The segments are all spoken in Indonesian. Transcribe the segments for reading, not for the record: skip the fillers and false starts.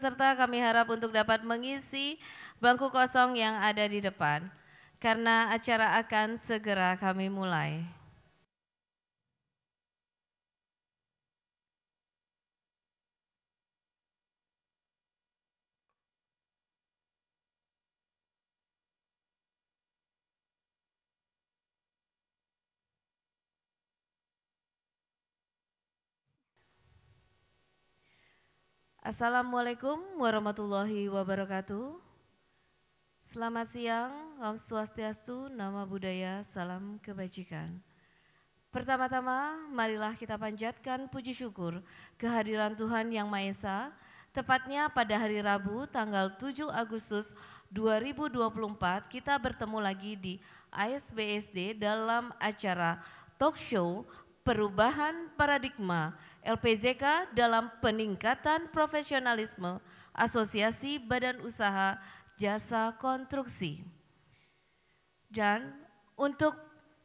peserta kami harap untuk dapat mengisi bangku kosong yang ada di depan, karena acara akan segera kami mulai. Assalamualaikum warahmatullahi wabarakatuh. Selamat siang, Om Swastiastu, Namo Buddhaya, salam kebajikan. Pertama-tama, marilah kita panjatkan puji syukur kehadiran Tuhan Yang Maha Esa, tepatnya pada hari Rabu tanggal 7 Agustus 2024 kita bertemu lagi di ASBSD dalam acara talk show Perubahan Paradigma LPJK dalam peningkatan profesionalisme Asosiasi Badan Usaha Jasa Konstruksi. Dan untuk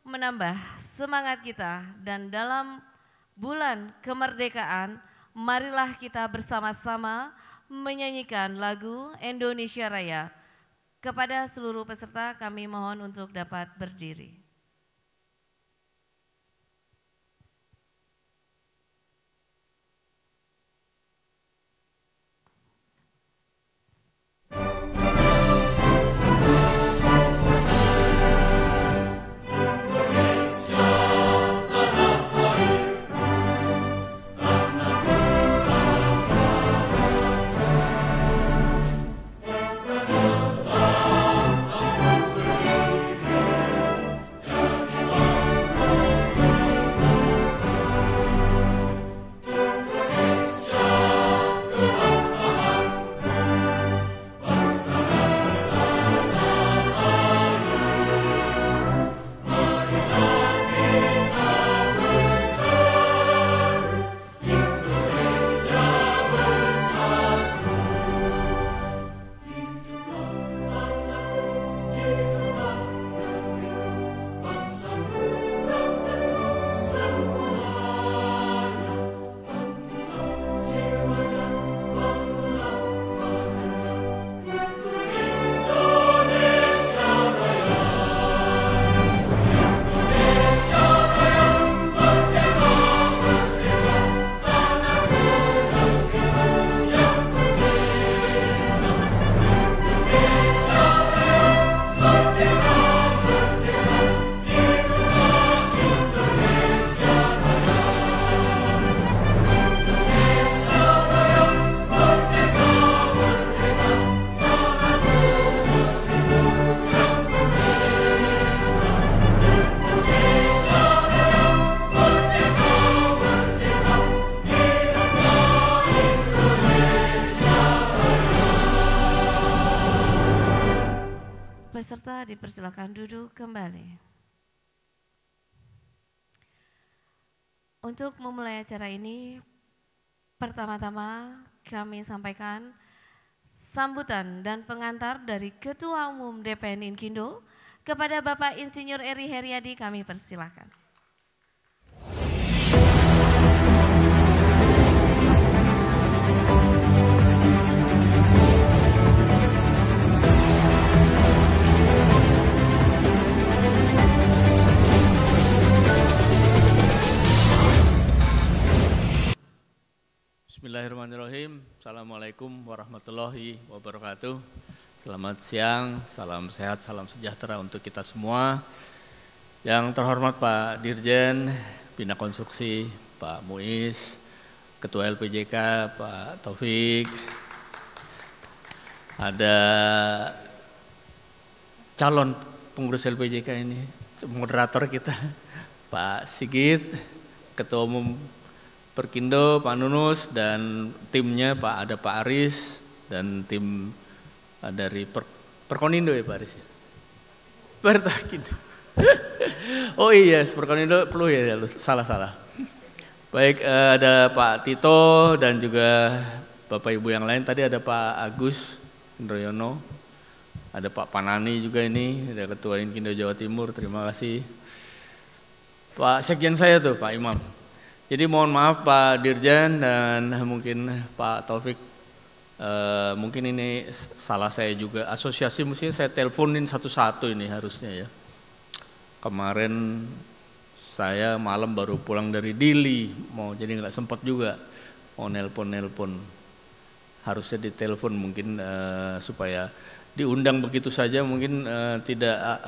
menambah semangat kita dan dalam bulan kemerdekaan, marilah kita bersama-sama menyanyikan lagu Indonesia Raya. Kepada seluruh peserta kami mohon untuk dapat berdiri. Peserta dipersilakan duduk kembali. Untuk memulai acara ini, pertama-tama kami sampaikan sambutan dan pengantar dari Ketua Umum DPN Inkindo kepada Bapak Insinyur Eri Heriadi, kami persilakan. Bismillahirrahmanirrahim. Assalamualaikum warahmatullahi wabarakatuh. Selamat siang, salam sehat, salam sejahtera untuk kita semua. Yang terhormat Pak Dirjen Bina Konstruksi, Pak Muiz, Ketua LPJK, Pak Taufik, ada calon pengurus LPJK ini, moderator kita, Pak Sigit, Ketua Umum Perkindo, Pak Nunus, dan timnya ada Pak Aris, dan tim dari Perkonindo ya Pak Aris ya? Pertakindo. Oh iya, Perkonindo perlu ya, salah. Baik, ada Pak Tito dan juga Bapak Ibu yang lain. Tadi ada Pak Agus Indroyono, ada Pak Panani juga ini, ada Ketua Inkindo Jawa Timur, terima kasih. Pak Sekjen saya tuh, Pak Imam. Jadi mohon maaf Pak Dirjen dan mungkin Pak Taufik Mungkin ini salah saya juga, asosiasi mestinya saya teleponin satu-satu ini harusnya ya. Kemarin saya malam baru pulang dari Dili, jadi nggak sempat juga mau nelpon. Harusnya ditelepon mungkin supaya diundang begitu saja mungkin tidak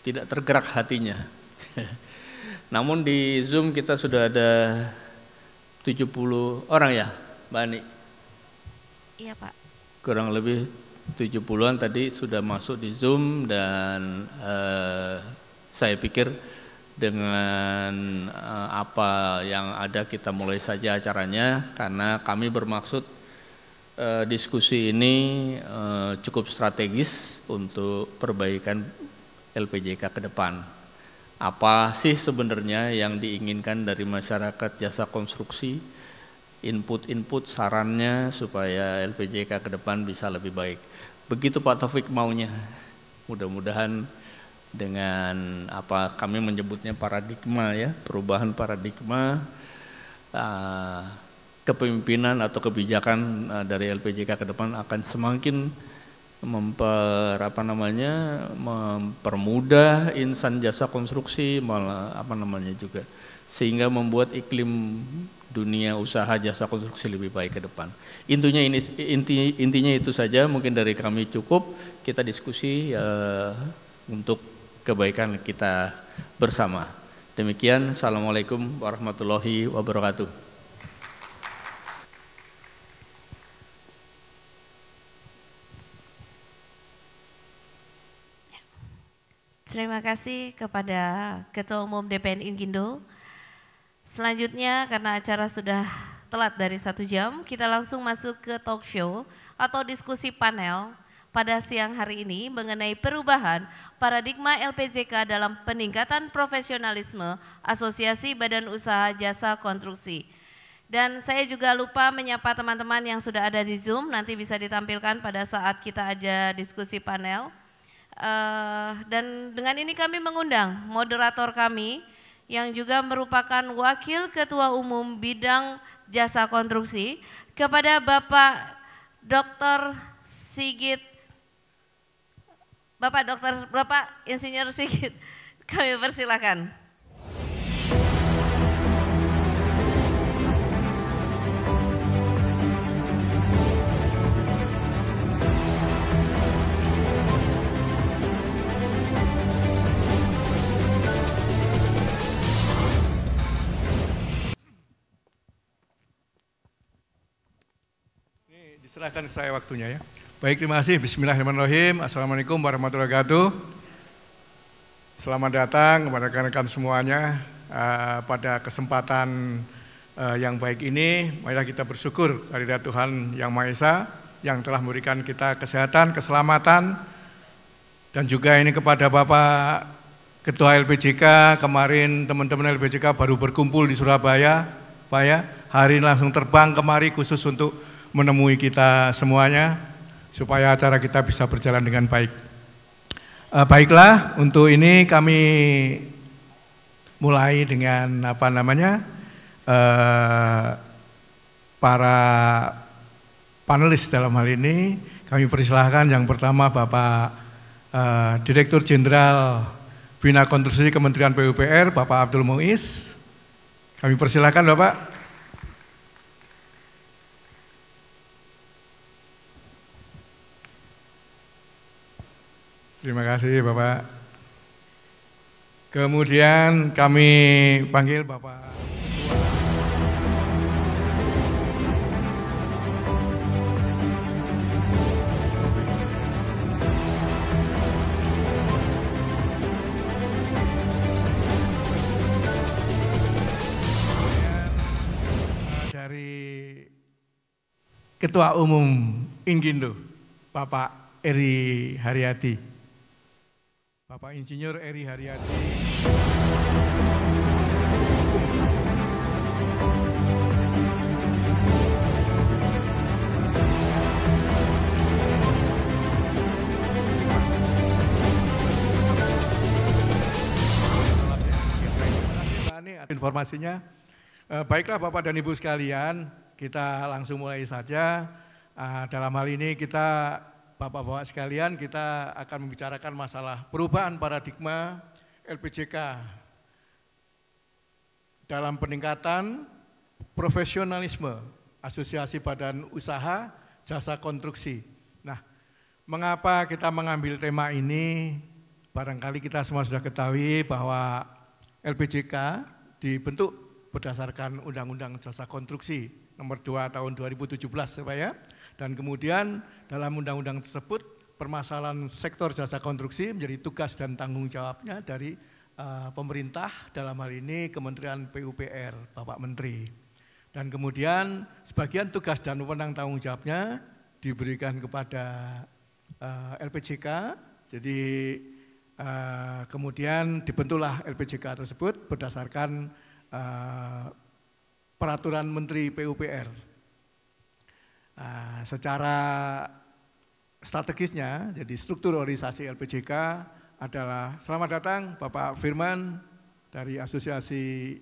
tidak tergerak hatinya. Namun di Zoom kita sudah ada 70 orang ya, Mbak Ani? Iya Pak. Kurang lebih 70-an tadi sudah masuk di Zoom dan saya pikir dengan apa yang ada kita mulai saja acaranya karena kami bermaksud diskusi ini cukup strategis untuk perbaikan LPJK ke depan. Apa sih sebenarnya yang diinginkan dari masyarakat jasa konstruksi, input sarannya supaya LPJK ke depan bisa lebih baik. Begitu Pak Taufik maunya. Mudah-mudahan dengan apa kami menyebutnya paradigma ya, perubahan paradigma kepemimpinan atau kebijakan dari LPJK ke depan akan semakin mempermudah insan jasa konstruksi juga sehingga membuat iklim dunia usaha jasa konstruksi lebih baik ke depan. Intinya itu saja, mungkin dari kami cukup, kita diskusi untuk kebaikan kita bersama. Demikian, Assalamualaikum warahmatullahi wabarakatuh. Terima kasih kepada Ketua Umum DPN Inkindo. Selanjutnya karena acara sudah telat dari 1 jam, kita langsung masuk ke talk show atau diskusi panel pada siang hari ini mengenai perubahan paradigma LPJK dalam peningkatan profesionalisme Asosiasi Badan Usaha Jasa Konstruksi. Dan saya juga lupa menyapa teman-teman yang sudah ada di Zoom, nanti bisa ditampilkan pada saat kita ada diskusi panel. Dan dengan ini kami mengundang moderator kami yang juga merupakan Wakil Ketua Umum Bidang Jasa Konstruksi kepada Bapak Dr. Sigit, Bapak Insinyur Sigit, kami persilakan. Silahkan saya waktunya ya. Baik, terima kasih. Bismillahirrahmanirrahim. Assalamualaikum warahmatullahi wabarakatuh. Selamat datang kepada rekan-rekan semuanya pada kesempatan yang baik ini. Marilah kita bersyukur kehadirat Tuhan Yang Maha Esa yang telah memberikan kita kesehatan, keselamatan, dan juga ini kepada Bapak Ketua LPJK. Kemarin teman-teman LPJK baru berkumpul di Surabaya, Pak ya. Hari ini langsung terbang kemari khusus untuk menemui kita semuanya supaya acara kita bisa berjalan dengan baik. Baiklah, untuk ini kami mulai dengan para panelis dalam hal ini. Kami persilahkan yang pertama Bapak Direktur Jenderal Bina Konstruksi Kementerian PUPR, Bapak Abdul Muiz. Kami persilahkan Bapak. Terima kasih Bapak. Kemudian kami panggil Bapak dari Ketua Umum Inkindo, Bapak Eri Haryadi. Bapak Insinyur Eri Haryadi. Informasinya. Baiklah Bapak dan Ibu sekalian, kita langsung mulai saja. Dalam hal ini kita, Bapak-Bapak sekalian, kita akan membicarakan masalah perubahan paradigma LPJK dalam peningkatan profesionalisme Asosiasi Badan Usaha Jasa Konstruksi. Nah, mengapa kita mengambil tema ini? Barangkali kita semua sudah ketahui bahwa LPJK dibentuk berdasarkan Undang-Undang Jasa Konstruksi nomor 2 tahun 2017 ya. Dan kemudian dalam undang-undang tersebut permasalahan sektor jasa konstruksi menjadi tugas dan tanggung jawabnya dari pemerintah, dalam hal ini Kementerian PUPR, Bapak Menteri. Dan kemudian sebagian tugas dan wewenang tanggung jawabnya diberikan kepada LPJK. Jadi kemudian dibentuklah LPJK tersebut berdasarkan peraturan Menteri PUPR. Secara strategisnya, jadi struktur organisasi LPJK adalah, selamat datang Bapak Firman dari Asosiasi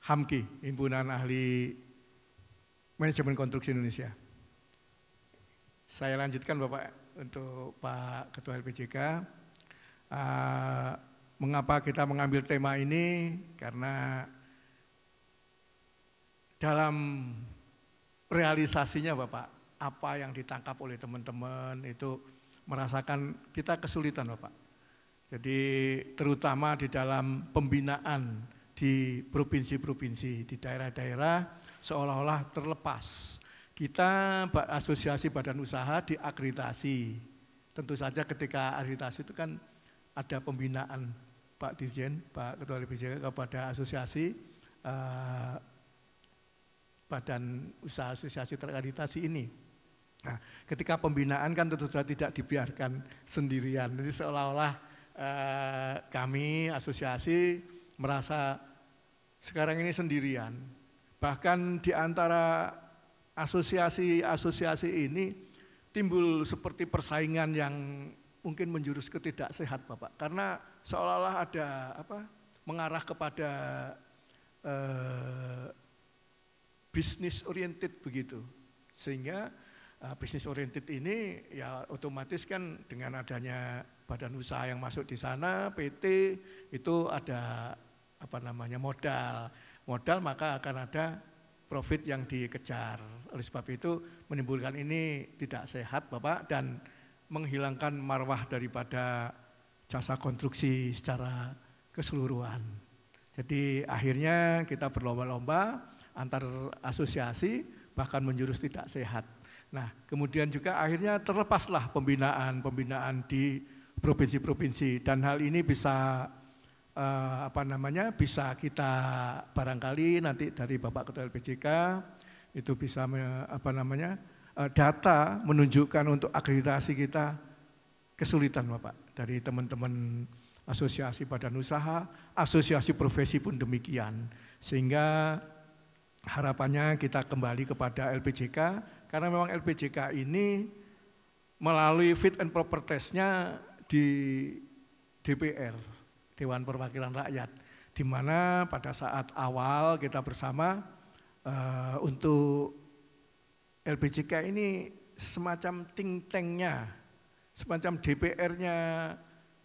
HAMKI, Himpunan Ahli Manajemen Konstruksi Indonesia. Saya lanjutkan Bapak untuk Pak Ketua LPJK. Mengapa kita mengambil tema ini? Karena dalam realisasinya Bapak, apa yang ditangkap oleh teman-teman itu merasakan kita kesulitan Bapak. Jadi terutama di dalam pembinaan di provinsi-provinsi, di daerah-daerah seolah-olah terlepas. Kita Asosiasi Badan Usaha diakreditasi. Tentu saja ketika akreditasi itu kan ada pembinaan Pak Dirjen, Pak Ketua LPJK kepada asosiasi badan usaha asosiasi terakreditasi ini. Nah, ketika pembinaan kan tentu saja tidak dibiarkan sendirian. Jadi seolah-olah kami asosiasi merasa sekarang ini sendirian. Bahkan di antara asosiasi-asosiasi ini timbul seperti persaingan yang mungkin menjurus ke tidak sehat Bapak. Karena seolah-olah ada mengarah kepada business oriented begitu. Sehingga business oriented ini ya otomatis kan dengan adanya badan usaha yang masuk di sana, PT itu ada modal maka akan ada profit yang dikejar. Oleh sebab itu menimbulkan ini tidak sehat Bapak dan menghilangkan marwah daripada jasa konstruksi secara keseluruhan. Jadi akhirnya kita berlomba-lomba antar asosiasi bahkan menjurus tidak sehat. Nah, kemudian juga akhirnya terlepaslah pembinaan di provinsi-provinsi dan hal ini bisa bisa kita barangkali nanti dari Bapak Ketua LPJK itu bisa data menunjukkan untuk akreditasi kita kesulitan Bapak dari teman-teman asosiasi badan usaha, asosiasi profesi pun demikian. Sehingga harapannya kita kembali kepada LPJK karena memang LPJK ini melalui fit and proper testnya di DPR, Dewan Perwakilan Rakyat, di mana pada saat awal kita bersama untuk LPJK ini semacam think tank-nya, semacam DPR-nya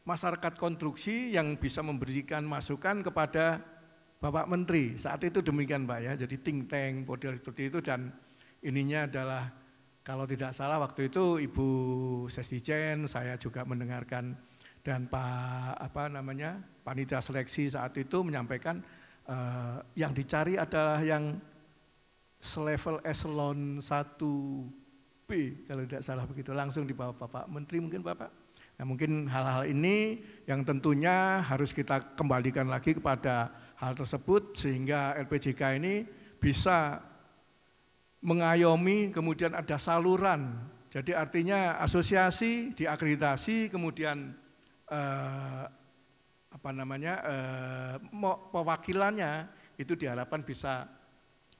masyarakat konstruksi yang bisa memberikan masukan kepada Bapak Menteri. Saat itu demikian Pak ya, jadi think tank model seperti itu dan ininya adalah kalau tidak salah waktu itu Ibu Sesdijen, saya juga mendengarkan dan Pak panitia seleksi saat itu menyampaikan yang dicari adalah yang selevel eselon 1B kalau tidak salah begitu, langsung di bawah Bapak Menteri mungkin Bapak. Nah mungkin hal-hal ini yang tentunya harus kita kembalikan lagi kepada hal tersebut sehingga LPJK ini bisa mengayomi kemudian ada saluran. Jadi artinya asosiasi diakreditasi kemudian pewakilannya itu diharapkan bisa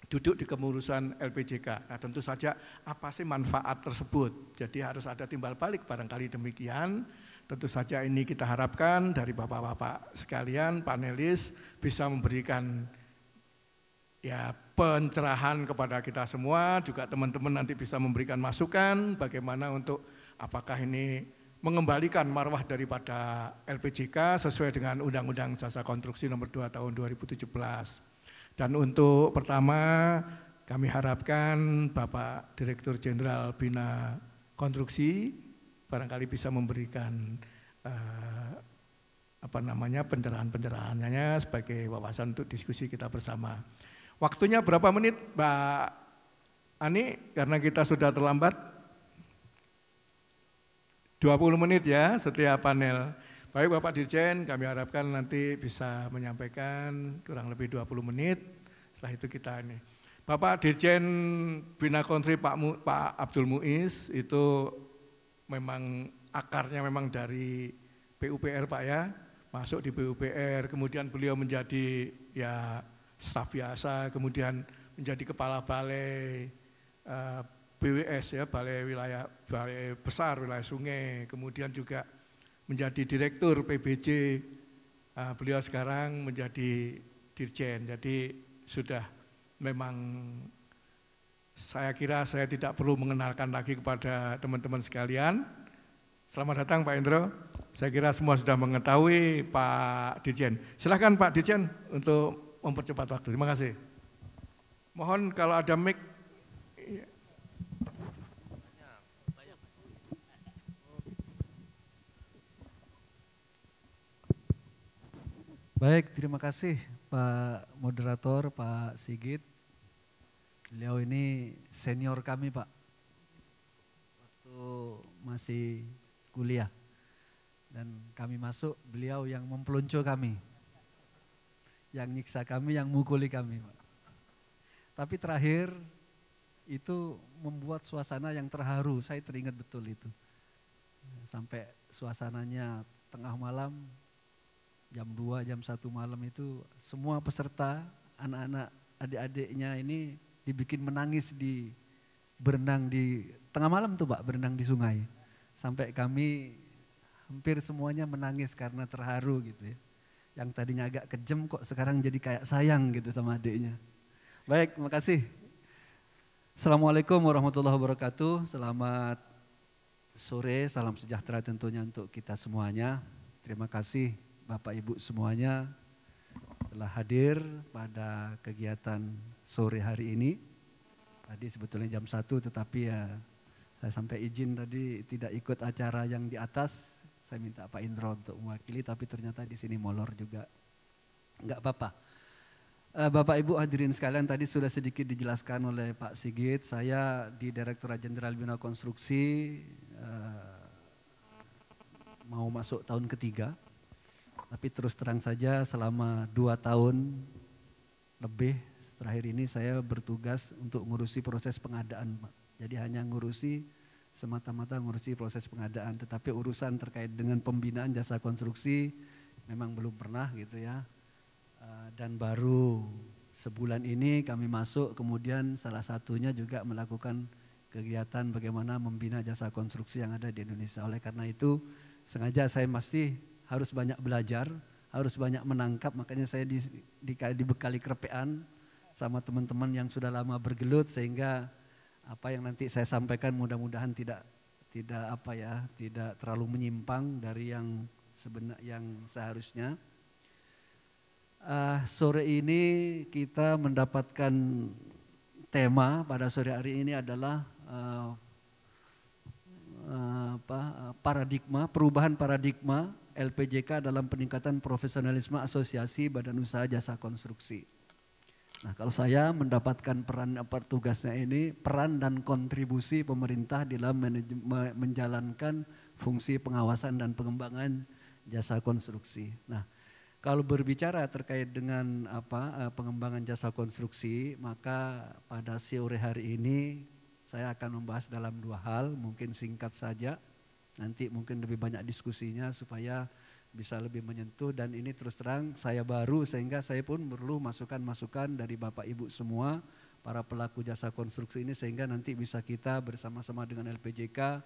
duduk di kepengurusan LPJK. Nah tentu saja apa sih manfaat tersebut? Jadi harus ada timbal balik barangkali demikian. Tentu saja ini kita harapkan dari bapak-bapak sekalian panelis bisa memberikan ya pencerahan kepada kita semua, juga teman-teman nanti bisa memberikan masukan bagaimana untuk apakah ini mengembalikan marwah daripada LPJK sesuai dengan Undang-Undang Jasa Konstruksi Nomor 2 Tahun 2017. Dan untuk pertama kami harapkan Bapak Direktur Jenderal Bina Konstruksi barangkali bisa memberikan pencerahan-pencerahannya sebagai wawasan untuk diskusi kita bersama. Waktunya berapa menit Mbak Ani? Karena kita sudah terlambat. 20 menit ya setiap panel. Baik Bapak Dirjen, kami harapkan nanti bisa menyampaikan kurang lebih 20 menit. Setelah itu kita ini. Bapak Dirjen Bina Konstruksi Pak Abdul Muiz itu memang akarnya memang dari PUPR Pak ya. Masuk di PUPR, kemudian beliau menjadi ya staf biasa, kemudian menjadi kepala balai BWS ya, balai besar wilayah sungai, kemudian juga menjadi direktur PBJ, beliau sekarang menjadi dirjen, jadi sudah memang saya kira saya tidak perlu mengenalkan lagi kepada teman-teman sekalian. Selamat datang Pak Indro, saya kira semua sudah mengetahui Pak Dirjen. Silakan Pak Dirjen untuk mempercepat waktu, terima kasih. Mohon kalau ada mic. Baik, terima kasih Pak Moderator, Pak Sigit. Beliau ini senior kami Pak, waktu masih kuliah. Dan kami masuk, beliau yang mempelonco kami, yang nyiksa kami, yang mukuli kami Pak. Tapi terakhir itu membuat suasana yang terharu, saya teringat betul itu. Sampai suasananya tengah malam, jam 2, jam 1 malam itu semua peserta, anak-anak, adik-adiknya ini dibikin menangis berenang di tengah malam tuh Pak, berenang di sungai. Sampai kami hampir semuanya menangis karena terharu gitu ya. Yang tadinya agak kejam kok sekarang jadi kayak sayang gitu sama adiknya. Baik, terima kasih. Assalamualaikum warahmatullahi wabarakatuh. Selamat sore, salam sejahtera tentunya untuk kita semuanya. Terima kasih Bapak Ibu semuanya telah hadir pada kegiatan sore hari ini. Tadi sebetulnya jam 1 tetapi ya saya sampai izin tadi tidak ikut acara yang di atas. Saya minta Pak Indro untuk mewakili tapi ternyata di sini molor juga. Enggak apa-apa. Bapak Ibu hadirin sekalian, tadi sudah sedikit dijelaskan oleh Pak Sigit. Saya di Direktorat Jenderal Bina Konstruksi mau masuk tahun ketiga. Tapi terus terang saja selama 2 tahun lebih terakhir ini saya bertugas untuk ngurusi proses pengadaan Pak. Jadi hanya ngurusi semata-mata ngurusi proses pengadaan. Tetapi urusan terkait dengan pembinaan jasa konstruksi memang belum pernah gitu ya. Dan baru sebulan ini kami masuk, kemudian salah satunya juga melakukan kegiatan bagaimana membina jasa konstruksi yang ada di Indonesia. Oleh karena itu sengaja saya masih harus banyak belajar, harus banyak menangkap, makanya saya dibekali kerepean sama teman-teman yang sudah lama bergelut sehingga apa yang nanti saya sampaikan mudah-mudahan tidak terlalu menyimpang dari yang seharusnya. Sore ini kita mendapatkan tema pada sore hari ini adalah perubahan paradigma LPJK dalam peningkatan profesionalisme Asosiasi Badan Usaha Jasa Konstruksi. Nah, kalau saya mendapatkan tugasnya ini peran dan kontribusi pemerintah dalam menjalankan fungsi pengawasan dan pengembangan jasa konstruksi. Nah, kalau berbicara terkait dengan pengembangan jasa konstruksi, maka pada sore hari ini saya akan membahas dalam 2 hal, mungkin singkat saja. Nanti mungkin lebih banyak diskusinya supaya bisa lebih menyentuh, dan ini terus terang saya baru sehingga saya pun perlu masukan-masukan dari Bapak Ibu semua para pelaku jasa konstruksi ini sehingga nanti bisa kita bersama-sama dengan LPJK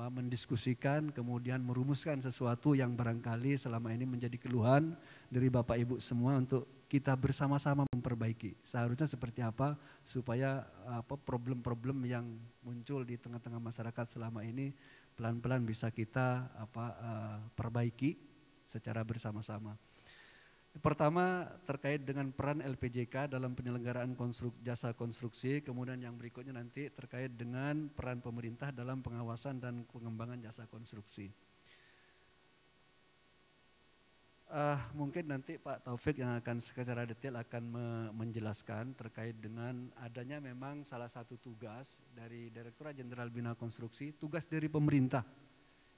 mendiskusikan kemudian merumuskan sesuatu yang barangkali selama ini menjadi keluhan dari Bapak Ibu semua untuk kita bersama-sama memperbaiki. Seharusnya seperti apa supaya problem-problem yang muncul di tengah-tengah masyarakat selama ini pelan-pelan bisa kita perbaiki secara bersama-sama. Pertama terkait dengan peran LPJK dalam penyelenggaraan jasa konstruksi, kemudian yang berikutnya nanti terkait dengan peran pemerintah dalam pengawasan dan pengembangan jasa konstruksi. Mungkin nanti Pak Taufik yang akan secara detail akan menjelaskan terkait dengan adanya memang salah satu tugas dari Direktorat Jenderal Bina Konstruksi, tugas dari pemerintah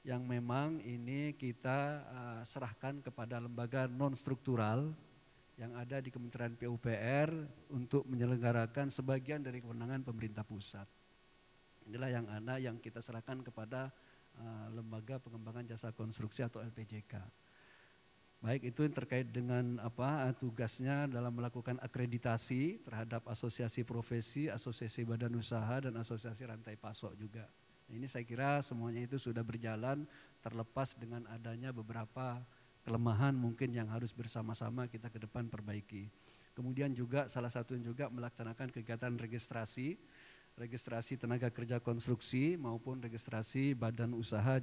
yang memang ini kita serahkan kepada lembaga non struktural yang ada di Kementerian PUPR untuk menyelenggarakan sebagian dari kewenangan pemerintah pusat. Inilah yang kita serahkan kepada lembaga pengembangan jasa konstruksi atau LPJK. Baik itu yang terkait dengan tugasnya dalam melakukan akreditasi terhadap asosiasi profesi, asosiasi badan usaha dan asosiasi rantai pasok juga. Ini saya kira semuanya itu sudah berjalan terlepas dengan adanya beberapa kelemahan mungkin yang harus bersama-sama kita ke depan perbaiki. Kemudian juga salah satunya juga melaksanakan kegiatan registrasi tenaga kerja konstruksi maupun registrasi badan usaha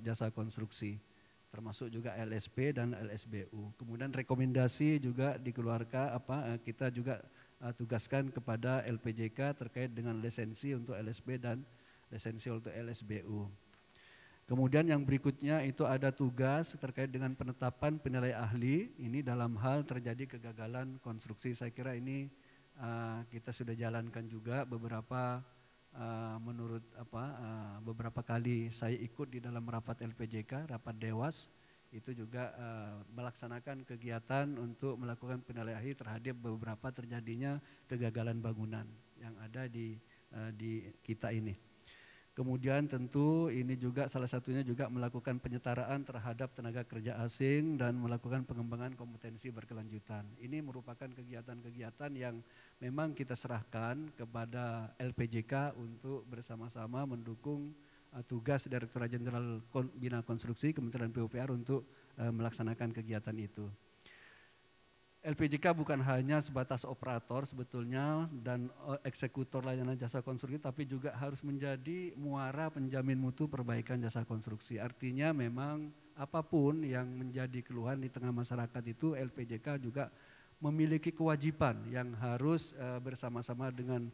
jasa konstruksi, termasuk juga LSP dan LSBU. Kemudian rekomendasi juga dikeluarkan kita juga tugaskan kepada LPJK terkait dengan lisensi untuk LSP dan lisensi untuk LSBU. Kemudian yang berikutnya itu ada tugas terkait dengan penetapan penilai ahli, ini dalam hal terjadi kegagalan konstruksi. Saya kira ini kita sudah jalankan juga beberapa beberapa kali saya ikut di dalam rapat LPJK, rapat Dewas, itu juga melaksanakan kegiatan untuk melakukan penilaian ahli terhadap beberapa terjadinya kegagalan bangunan yang ada di kita ini. Kemudian tentu ini juga salah satunya juga melakukan penyetaraan terhadap tenaga kerja asing dan melakukan pengembangan kompetensi berkelanjutan. Ini merupakan kegiatan-kegiatan yang memang kita serahkan kepada LPJK untuk bersama-sama mendukung tugas Direktorat Jenderal Bina Konstruksi Kementerian PUPR untuk melaksanakan kegiatan itu. LPJK bukan hanya sebatas operator sebetulnya dan eksekutor layanan jasa konstruksi, tapi juga harus menjadi muara penjamin mutu perbaikan jasa konstruksi. Artinya memang apapun yang menjadi keluhan di tengah masyarakat itu LPJK juga memiliki kewajiban yang harus bersama-sama dengan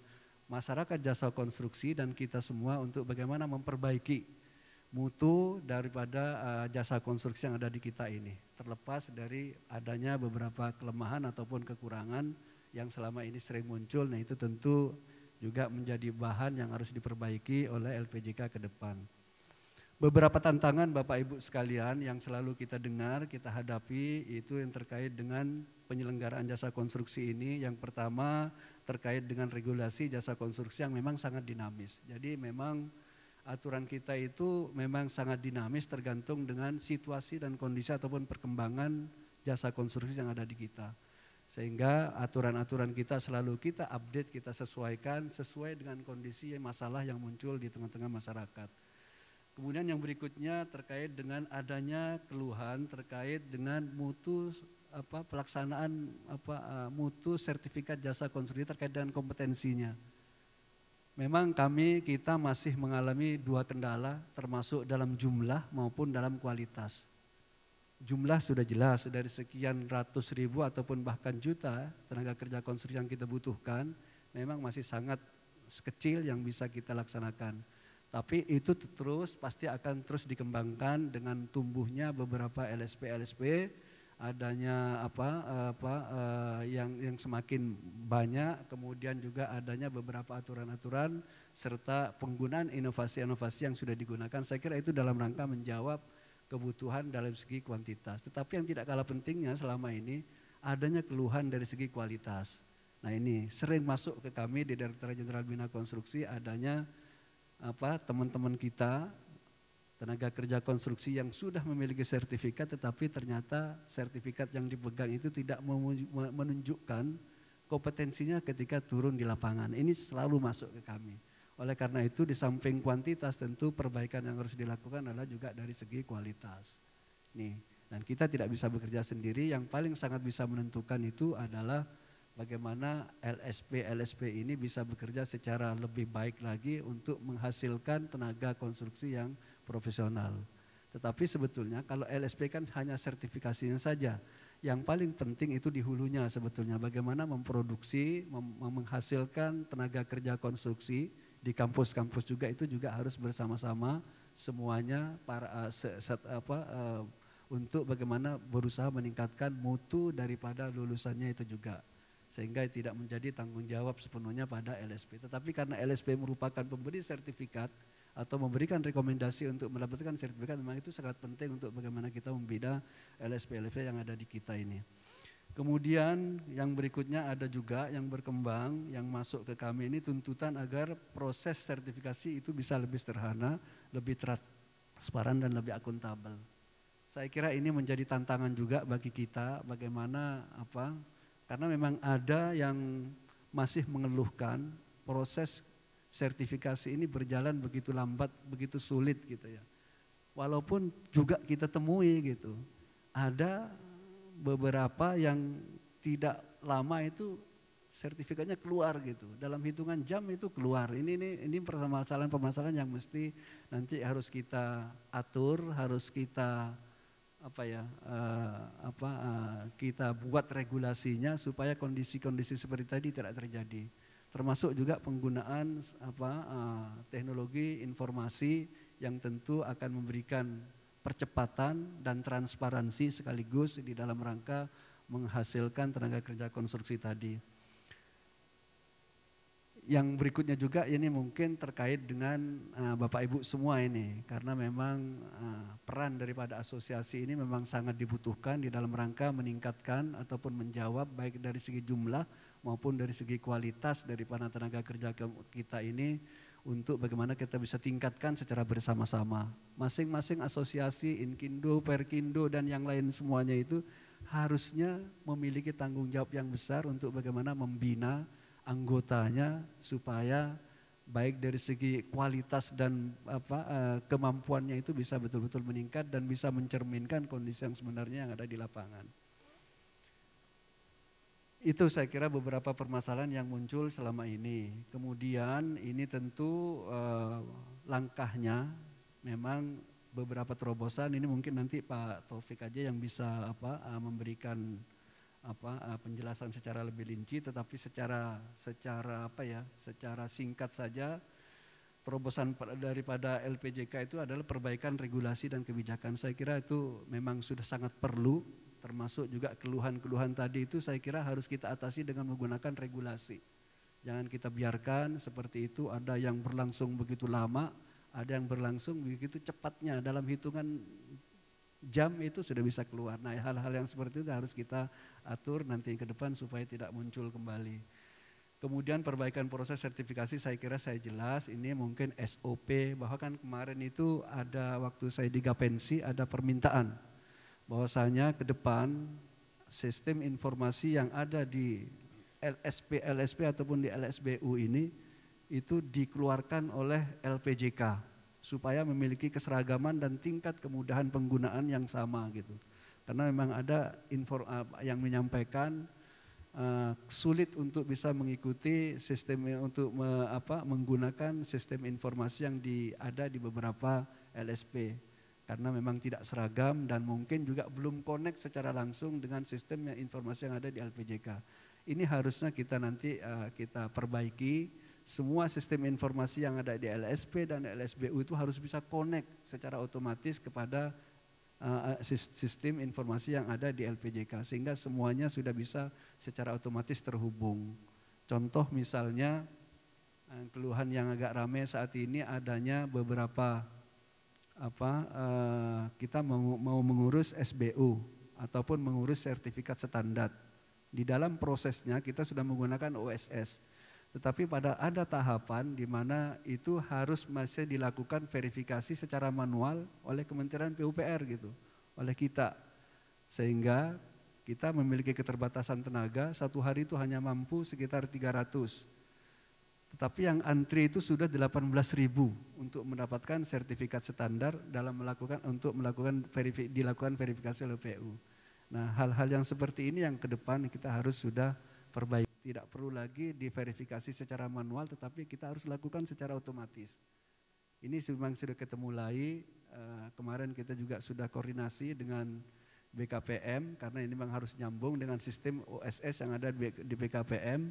masyarakat jasa konstruksi dan kita semua untuk bagaimana memperbaiki mutu daripada jasa konstruksi yang ada di kita ini, terlepas dari adanya beberapa kelemahan ataupun kekurangan yang selama ini sering muncul. Nah itu tentu juga menjadi bahan yang harus diperbaiki oleh LPJK ke depan. Beberapa tantangan Bapak Ibu sekalian yang selalu kita dengar, kita hadapi itu yang terkait dengan penyelenggaraan jasa konstruksi ini. Yang pertama terkait dengan regulasi jasa konstruksi yang memang sangat dinamis. Jadi memang aturan kita itu memang sangat dinamis tergantung dengan situasi dan kondisi ataupun perkembangan jasa konstruksi yang ada di kita. Sehingga aturan-aturan kita selalu kita update, kita sesuaikan sesuai dengan kondisi masalah yang muncul di tengah-tengah masyarakat. Kemudian yang berikutnya terkait dengan adanya keluhan terkait dengan mutu pelaksanaan mutu sertifikat jasa konstruksi terkait dengan kompetensinya. Memang kita masih mengalami dua kendala termasuk dalam jumlah maupun dalam kualitas. Jumlah sudah jelas dari sekian ratus ribu ataupun bahkan juta tenaga kerja konstruksi yang kita butuhkan memang masih sangat kecil yang bisa kita laksanakan. Tapi itu pasti akan terus dikembangkan dengan tumbuhnya beberapa LSP, adanya yang semakin banyak, kemudian juga adanya beberapa aturan-aturan serta penggunaan inovasi-inovasi yang sudah digunakan. Saya kira itu dalam rangka menjawab kebutuhan dalam segi kuantitas. Tetapi yang tidak kalah pentingnya selama ini adanya keluhan dari segi kualitas. Nah ini sering masuk ke kami di Direktorat Jenderal Bina Konstruksi adanya teman-teman kita tenaga kerja konstruksi yang sudah memiliki sertifikat tetapi ternyata sertifikat yang dipegang itu tidak menunjukkan kompetensinya ketika turun di lapangan. Ini selalu masuk ke kami. Oleh karena itu di samping kuantitas tentu perbaikan yang harus dilakukan adalah juga dari segi kualitas. Nih. Dan kita tidak bisa bekerja sendiri, yang paling sangat bisa menentukan itu adalah bagaimana LSP ini bisa bekerja secara lebih baik lagi untuk menghasilkan tenaga konstruksi yang profesional. Tetapi sebetulnya kalau LSP kan hanya sertifikasinya saja. Yang paling penting itu di hulunya sebetulnya, bagaimana memproduksi, menghasilkan tenaga kerja konstruksi di kampus-kampus juga, itu juga harus bersama-sama semuanya untuk bagaimana berusaha meningkatkan mutu daripada lulusannya itu juga. Sehingga tidak menjadi tanggung jawab sepenuhnya pada LSP. Tetapi karena LSP merupakan pemberi sertifikat atau memberikan rekomendasi untuk mendapatkan sertifikat, memang itu sangat penting untuk bagaimana kita membina LSP-LSP yang ada di kita ini. Kemudian yang berikutnya ada juga yang berkembang, yang masuk ke kami ini tuntutan agar proses sertifikasi itu bisa lebih sederhana, lebih transparan dan lebih akuntabel. Saya kira ini menjadi tantangan juga bagi kita, bagaimana karena memang ada yang masih mengeluhkan proses sertifikasi ini berjalan begitu lambat, begitu sulit gitu ya. Walaupun juga kita temui gitu, ada beberapa yang tidak lama itu sertifikatnya keluar gitu, dalam hitungan jam itu keluar. Ini permasalahan yang mesti nanti harus kita atur, harus kita kita buat regulasinya supaya kondisi-kondisi seperti tadi tidak terjadi. Termasuk juga penggunaan teknologi informasi yang tentu akan memberikan percepatan dan transparansi sekaligus di dalam rangka menghasilkan tenaga kerja konstruksi tadi. Yang berikutnya juga ini mungkin terkait dengan Bapak Ibu semua ini, karena memang peran daripada asosiasi ini memang sangat dibutuhkan di dalam rangka meningkatkan ataupun menjawab baik dari segi jumlah maupun dari segi kualitas daripada tenaga kerja kita ini, untuk bagaimana kita bisa tingkatkan secara bersama-sama. Masing-masing asosiasi, Inkindo, Perkindo dan yang lain semuanya itu harusnya memiliki tanggung jawab yang besar untuk bagaimana membina anggotanya supaya baik dari segi kualitas dan kemampuannya itu bisa betul-betul meningkat dan bisa mencerminkan kondisi yang sebenarnya yang ada di lapangan. Itu saya kira beberapa permasalahan yang muncul selama ini. Kemudian ini tentu langkahnya memang beberapa terobosan, ini mungkin nanti Pak Taufik aja yang bisa memberikan penjelasan secara lebih rinci, tetapi secara singkat saja, terobosan daripada LPJK itu adalah perbaikan regulasi dan kebijakan. Saya kira itu memang sudah sangat perlu, termasuk juga keluhan-keluhan tadi itu saya kira harus kita atasi dengan menggunakan regulasi. Jangan kita biarkan seperti itu, ada yang berlangsung begitu lama, ada yang berlangsung begitu cepatnya, dalam hitungan jam itu sudah bisa keluar. Nah, hal-hal yang seperti itu harus kita atur nanti ke depan supaya tidak muncul kembali. Kemudian perbaikan proses sertifikasi saya kira saya jelas, ini mungkin SOP, bahwa kan kemarin itu ada waktu saya di Gapensi ada permintaan bahwasanya ke depan sistem informasi yang ada di LSP ataupun di LSBU ini itu dikeluarkan oleh LPJK supaya memiliki keseragaman dan tingkat kemudahan penggunaan yang sama gitu. Karena memang ada yang menyampaikan sulit untuk bisa mengikuti sistem untuk menggunakan sistem informasi yang ada di beberapa LSP. Karena memang tidak seragam dan mungkin juga belum connect secara langsung dengan sistem informasi yang ada di LPJK. Ini harusnya kita nanti kita perbaiki, semua sistem informasi yang ada di LSP dan LSBU itu harus bisa connect secara otomatis kepada sistem informasi yang ada di LPJK, sehingga semuanya sudah bisa secara otomatis terhubung. Contoh misalnya keluhan yang agak ramai saat ini adanya beberapa kita mau mengurus SBU ataupun mengurus sertifikat standar. Di dalam prosesnya kita sudah menggunakan OSS. Tetapi ada tahapan di mana itu harus masih dilakukan verifikasi secara manual oleh Kementerian PUPR gitu, oleh kita. Sehingga kita memiliki keterbatasan tenaga, satu hari itu hanya mampu sekitar 300. Tetapi yang antri itu sudah 18.000 untuk mendapatkan sertifikat standar dilakukan verifikasi oleh PU. Nah, hal-hal yang seperti ini yang ke depan kita harus sudah perbaiki. Tidak perlu lagi diverifikasi secara manual, tetapi kita harus lakukan secara otomatis. Ini memang sudah kita mulai, kemarin kita juga sudah koordinasi dengan BKPM, karena ini memang harus nyambung dengan sistem OSS yang ada di BKPM,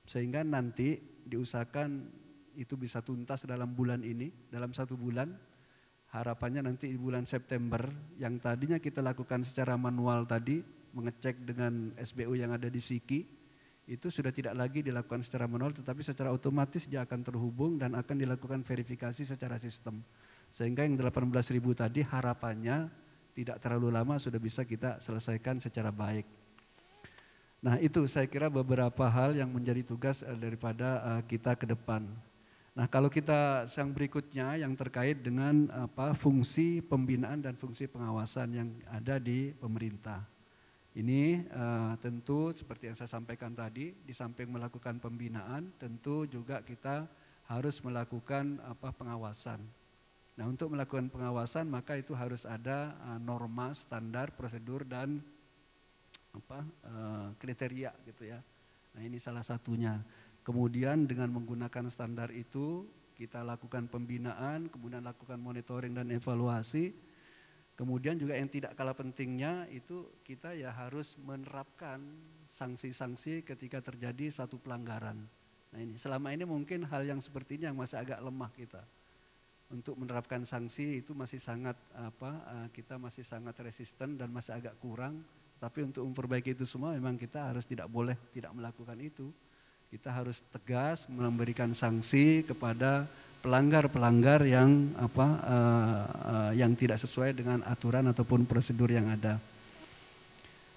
sehingga nanti diusahakan itu bisa tuntas dalam bulan ini, dalam 1 bulan. Harapannya nanti di bulan September, yang tadinya kita lakukan secara manual tadi, mengecek dengan SBU yang ada di Siki, itu sudah tidak lagi dilakukan secara manual, tetapi secara otomatis dia akan terhubung dan akan dilakukan verifikasi secara sistem. Sehingga yang 18.000 tadi harapannya tidak terlalu lama sudah bisa kita selesaikan secara baik. Nah, itu saya kira beberapa hal yang menjadi tugas daripada kita ke depan. Nah, kalau kita yang berikutnya yang terkait dengan fungsi pembinaan dan fungsi pengawasan yang ada di pemerintah. Ini tentu seperti yang saya sampaikan tadi, di samping melakukan pembinaan, tentu juga kita harus melakukan pengawasan. Nah, untuk melakukan pengawasan maka itu harus ada norma, standar, prosedur dan kriteria gitu ya. Nah, ini salah satunya. Kemudian dengan menggunakan standar itu kita lakukan pembinaan, kemudian lakukan monitoring dan evaluasi. Kemudian juga yang tidak kalah pentingnya itu kita ya harus menerapkan sanksi-sanksi ketika terjadi satu pelanggaran. Nah, ini selama ini mungkin hal yang seperti ini yang masih agak lemah kita. Untuk menerapkan sanksi itu masih sangat kita masih sangat resisten dan masih agak kurang. Tapi untuk memperbaiki itu semua memang kita harus tidak boleh tidak melakukan itu. Kita harus tegas memberikan sanksi kepada pelanggar-pelanggar yang yang tidak sesuai dengan aturan ataupun prosedur yang ada.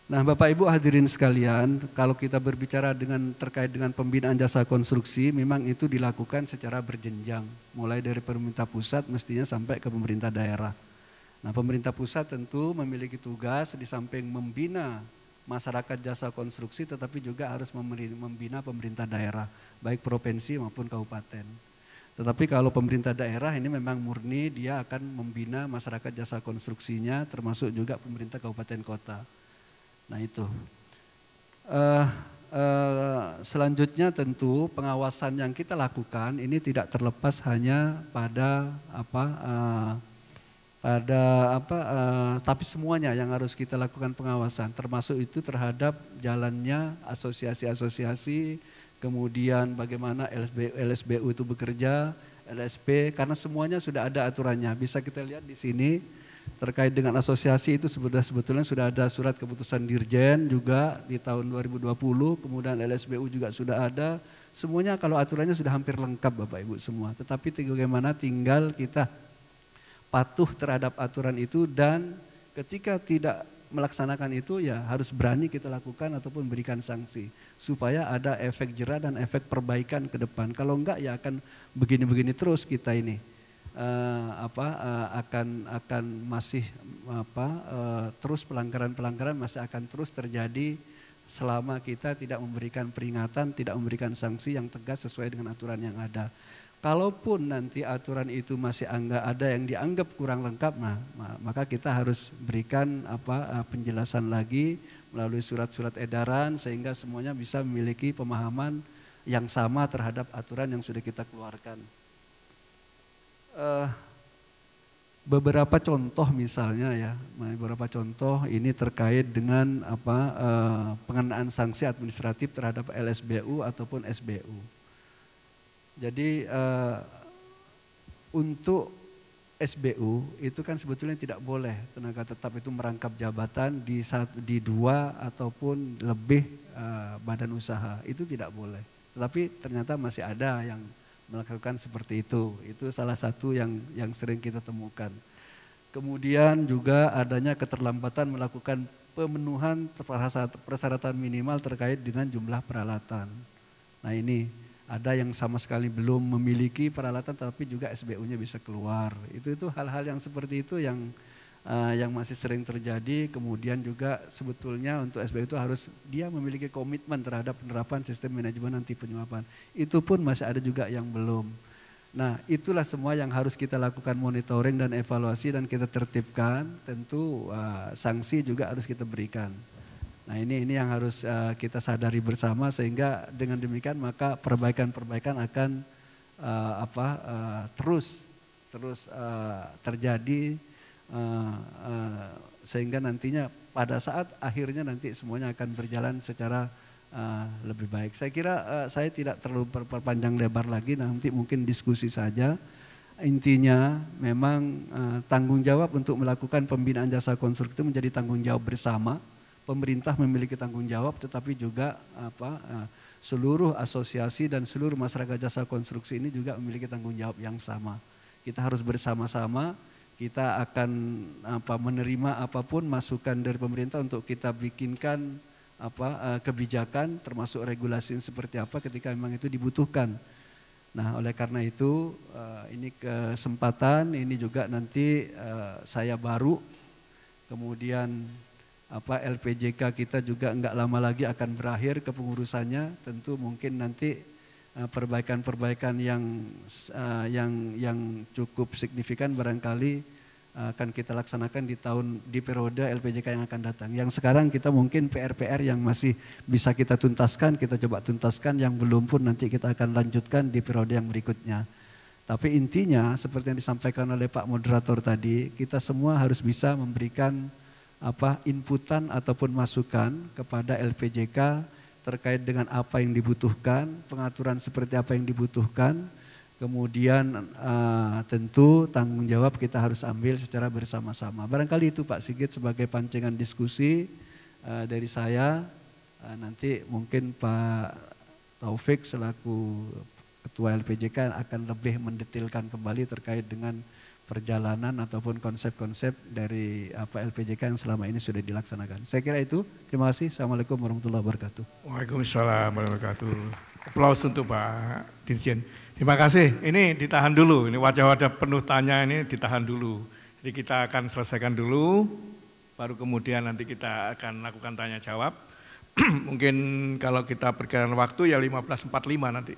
Nah, Bapak Ibu hadirin sekalian, kalau kita berbicara terkait dengan pembinaan jasa konstruksi, memang itu dilakukan secara berjenjang, mulai dari pemerintah pusat mestinya sampai ke pemerintah daerah. Nah, pemerintah pusat tentu memiliki tugas di samping membina masyarakat jasa konstruksi, tetapi juga harus membina pemerintah daerah, baik provinsi maupun kabupaten. Tetapi kalau pemerintah daerah ini memang murni dia akan membina masyarakat jasa konstruksinya, termasuk juga pemerintah kabupaten kota. Nah, itu. Selanjutnya tentu pengawasan yang kita lakukan ini tidak terlepas hanya pada tapi semuanya yang harus kita lakukan pengawasan, termasuk itu terhadap jalannya asosiasi-asosiasi, kemudian bagaimana LSBU itu bekerja, LSP, karena semuanya sudah ada aturannya. Bisa kita lihat di sini terkait dengan asosiasi itu sebetulnya sudah ada surat keputusan Dirjen juga di tahun 2020, kemudian LSBU juga sudah ada. Semuanya kalau aturannya sudah hampir lengkap Bapak Ibu semua. Tetapi bagaimana tinggal kita patuh terhadap aturan itu, dan ketika tidak melaksanakan itu ya harus berani kita lakukan ataupun berikan sanksi supaya ada efek jera dan efek perbaikan ke depan. Kalau enggak ya akan begini-begini terus kita ini akan masih terus pelanggaran-pelanggaran masih akan terus terjadi selama kita tidak memberikan peringatan, tidak memberikan sanksi yang tegas sesuai dengan aturan yang ada. Kalaupun nanti aturan itu masih ada yang dianggap kurang lengkap, maka kita harus berikan penjelasan lagi melalui surat-surat edaran sehingga semuanya bisa memiliki pemahaman yang sama terhadap aturan yang sudah kita keluarkan. Beberapa contoh misalnya ya, beberapa contoh ini terkait dengan pengenaan sanksi administratif terhadap LSBU ataupun SBU. Jadi untuk SBU itu kan sebetulnya tidak boleh tenaga tetap itu merangkap jabatan di 2 ataupun lebih badan usaha, itu tidak boleh. Tetapi ternyata masih ada yang melakukan seperti itu. Itu salah satu yang sering kita temukan. Kemudian juga adanya keterlambatan melakukan pemenuhan persyaratan minimal terkait dengan jumlah peralatan. Nah, ini ada yang sama sekali belum memiliki peralatan tapi juga SBU-nya bisa keluar. Itu hal-hal yang seperti itu yang yang masih sering terjadi. Kemudian juga sebetulnya untuk SBU itu harus dia memiliki komitmen terhadap penerapan sistem manajemen anti penyuapan. Itu pun masih ada juga yang belum. Nah, itulah semua yang harus kita lakukan monitoring dan evaluasi dan kita tertibkan. Tentu sanksi juga harus kita berikan. Nah, ini yang harus kita sadari bersama, sehingga dengan demikian maka perbaikan-perbaikan akan terus terjadi, sehingga nantinya pada saat akhirnya nanti semuanya akan berjalan secara lebih baik. Saya kira saya tidak terlalu berpanjang lebar lagi, nanti mungkin diskusi saja. Intinya memang tanggung jawab untuk melakukan pembinaan jasa konstruksi itu menjadi tanggung jawab bersama. Pemerintah memiliki tanggung jawab, tetapi juga seluruh asosiasi dan seluruh masyarakat jasa konstruksi ini juga memiliki tanggung jawab yang sama. Kita harus bersama-sama, kita akan menerima apapun masukan dari pemerintah untuk kita bikinkan kebijakan termasuk regulasi seperti apa ketika memang itu dibutuhkan. Nah, oleh karena itu ini kesempatan, ini juga nanti saya baru, kemudian LPJK kita juga enggak lama lagi akan berakhir kepengurusannya. Tentu mungkin nanti perbaikan-perbaikan yang cukup signifikan barangkali akan kita laksanakan di periode LPJK yang akan datang. Yang sekarang kita mungkin PR-PR yang masih bisa kita tuntaskan, kita coba tuntaskan, yang belum pun nanti kita akan lanjutkan di periode yang berikutnya. Tapi intinya seperti yang disampaikan oleh Pak Moderator tadi, kita semua harus bisa memberikan inputan ataupun masukan kepada LPJK terkait dengan apa yang dibutuhkan, pengaturan seperti apa yang dibutuhkan. Kemudian tentu tanggung jawab kita harus ambil secara bersama-sama. Barangkali itu Pak Sigit sebagai pancingan diskusi dari saya. Nanti mungkin Pak Taufik selaku Ketua LPJK akan lebih mendetilkan kembali terkait dengan perjalanan ataupun konsep-konsep dari LPJK yang selama ini sudah dilaksanakan. Saya kira itu. Terima kasih. Assalamualaikum warahmatullahi wabarakatuh. Waalaikumsalam warahmatullahi wabarakatuh. Aplaus untuk Pak Dirjen. Terima kasih. Ini ditahan dulu. Ini wajah-wajah penuh tanya ini ditahan dulu. Jadi kita akan selesaikan dulu, baru kemudian nanti kita akan lakukan tanya jawab. Mungkin kalau kita perkiraan waktu ya 15.45 nanti.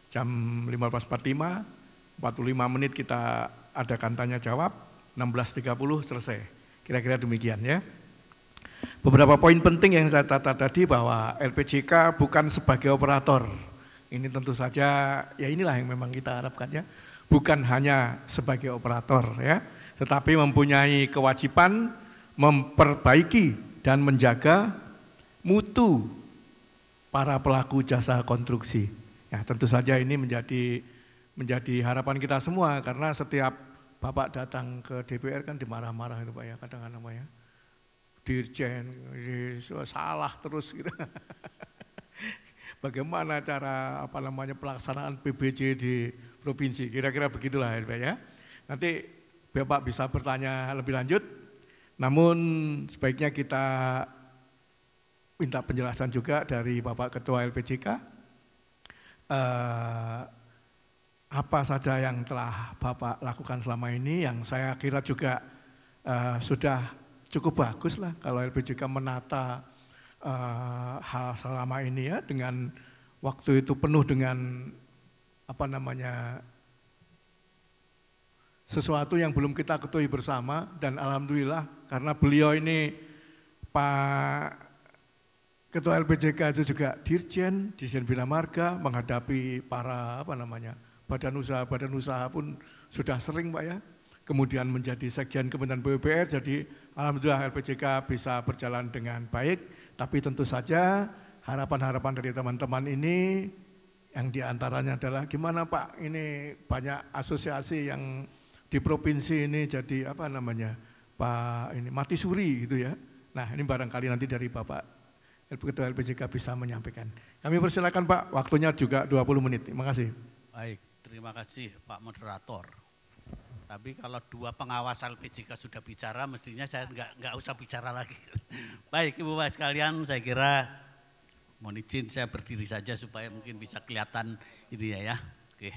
Jam 15.45, 45 menit kita adakan tanya jawab, 16.30 selesai. Kira-kira demikian ya. Beberapa poin penting yang saya catat tadi bahwa LPJK bukan sebagai operator. Ini tentu saja ya inilah yang memang kita harapkan ya. Bukan hanya sebagai operator ya, tetapi mempunyai kewajiban memperbaiki dan menjaga mutu para pelaku jasa konstruksi. Ya, tentu saja ini menjadi harapan kita semua, karena setiap Bapak datang ke DPR kan dimarah-marah itu Pak ya, kadang-kadang Pak ya. Dirjen, salah terus gitu. Bagaimana cara pelaksanaan PBJ di provinsi, kira-kira begitulah Pak ya. Nanti Bapak bisa bertanya lebih lanjut, namun sebaiknya kita minta penjelasan juga dari Bapak Ketua LPJK. Apa saja yang telah Bapak lakukan selama ini, yang saya kira juga sudah cukup bagus lah kalau LPJK menata hal selama ini ya, dengan waktu itu penuh dengan sesuatu yang belum kita ketahui bersama, dan alhamdulillah karena beliau ini Pak Ketua LPJK itu juga Dirjen Bina Marga, menghadapi para badan usaha pun sudah sering Pak ya. Kemudian menjadi Sekjen Kementerian PUPR, jadi alhamdulillah LPJK bisa berjalan dengan baik. Tapi tentu saja harapan-harapan dari teman-teman ini yang diantaranya adalah gimana Pak, ini banyak asosiasi yang di provinsi ini jadi Pak ini mati suri gitu ya. Nah ini barangkali nanti dari Bapak Ketua LPJK bisa menyampaikan. Kami persilakan Pak, waktunya juga 20 menit. Terima kasih. Baik, terima kasih Pak Moderator. Tapi kalau dua pengawas LPJK sudah bicara, mestinya saya nggak usah bicara lagi. Baik Ibu Bapak sekalian, saya kira mohon izin saya berdiri saja supaya mungkin bisa kelihatan ini ya. Oke.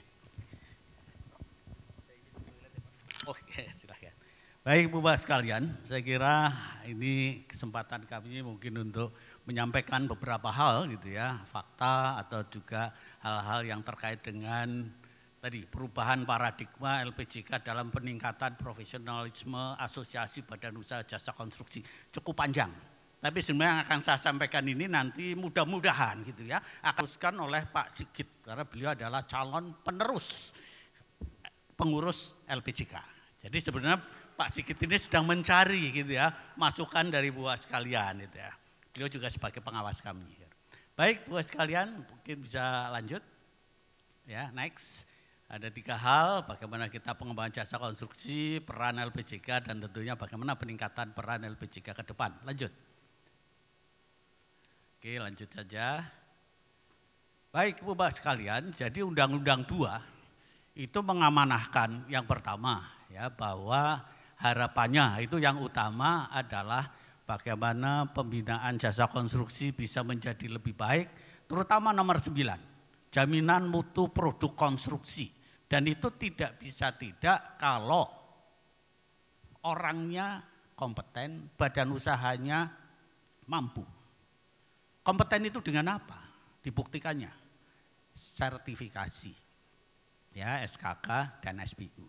Oke, silakan. Baik Bapak sekalian, saya kira ini kesempatan kami mungkin untuk menyampaikan beberapa hal gitu ya, fakta atau juga hal-hal yang terkait dengan tadi perubahan paradigma LPJK dalam peningkatan profesionalisme asosiasi badan usaha jasa konstruksi. Cukup panjang, tapi sebenarnya yang akan saya sampaikan ini nanti mudah-mudahan gitu ya akan diteruskan oleh Pak Sigit karena beliau adalah calon penerus pengurus LPJK. Jadi sebenarnya Pak Sigit ini sedang mencari gitu ya masukan dari Bapak sekalian gitu ya. Beliau juga sebagai pengawas kami. Baik Bapak sekalian, mungkin bisa lanjut. Ya, next. Ada 3 hal, bagaimana kita pengembangan jasa konstruksi, peran LPJK, dan tentunya bagaimana peningkatan peran LPJK ke depan. Lanjut. Oke, lanjut saja. Baik Bapak sekalian, jadi Undang-Undang 2 itu mengamanahkan yang pertama ya bahwa harapannya itu yang utama adalah bagaimana pembinaan jasa konstruksi bisa menjadi lebih baik, terutama nomor 9, jaminan mutu produk konstruksi. Dan itu tidak bisa tidak kalau orangnya kompeten, badan usahanya mampu. Kompeten itu dengan apa? Dibuktikannya sertifikasi, ya SKK dan SPU.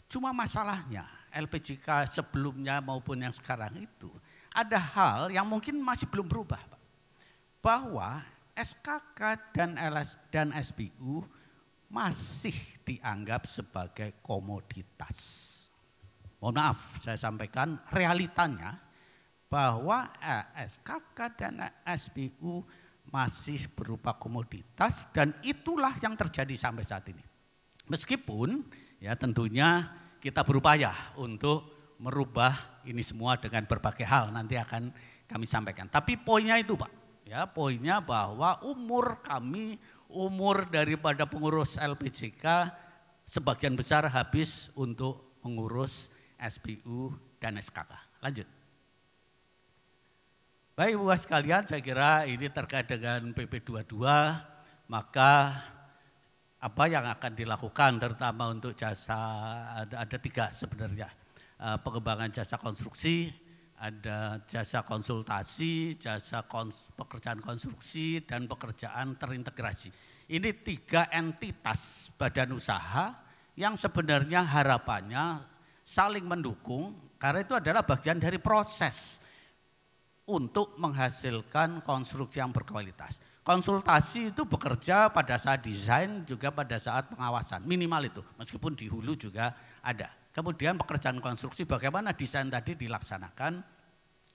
Cuma masalahnya LPJK sebelumnya maupun yang sekarang itu ada hal yang mungkin masih belum berubah, Pak. Bahwa SKK dan SPU masih dianggap sebagai komoditas. Mohon maaf saya sampaikan realitanya bahwa SKK dan SPU masih berupa komoditas dan itulah yang terjadi sampai saat ini. Meskipun ya tentunya kita berupaya untuk merubah ini semua dengan berbagai hal nanti akan kami sampaikan. Tapi poinnya itu Pak, ya poinnya bahwa umur daripada pengurus LPJK sebagian besar habis untuk mengurus SPU dan SKK. Lanjut. Baik Bapak sekalian, saya kira ini terkait dengan PP 22, maka apa yang akan dilakukan terutama untuk jasa, ada 3 sebenarnya, pengembangan jasa konstruksi, ada jasa konsultasi, pekerjaan konstruksi, dan pekerjaan terintegrasi. Ini 3 entitas badan usaha yang sebenarnya harapannya saling mendukung karena itu adalah bagian dari proses untuk menghasilkan konstruksi yang berkualitas. Konsultasi itu bekerja pada saat desain juga pada saat pengawasan, minimal itu, meskipun di hulu juga ada. Kemudian pekerjaan konstruksi bagaimana desain tadi dilaksanakan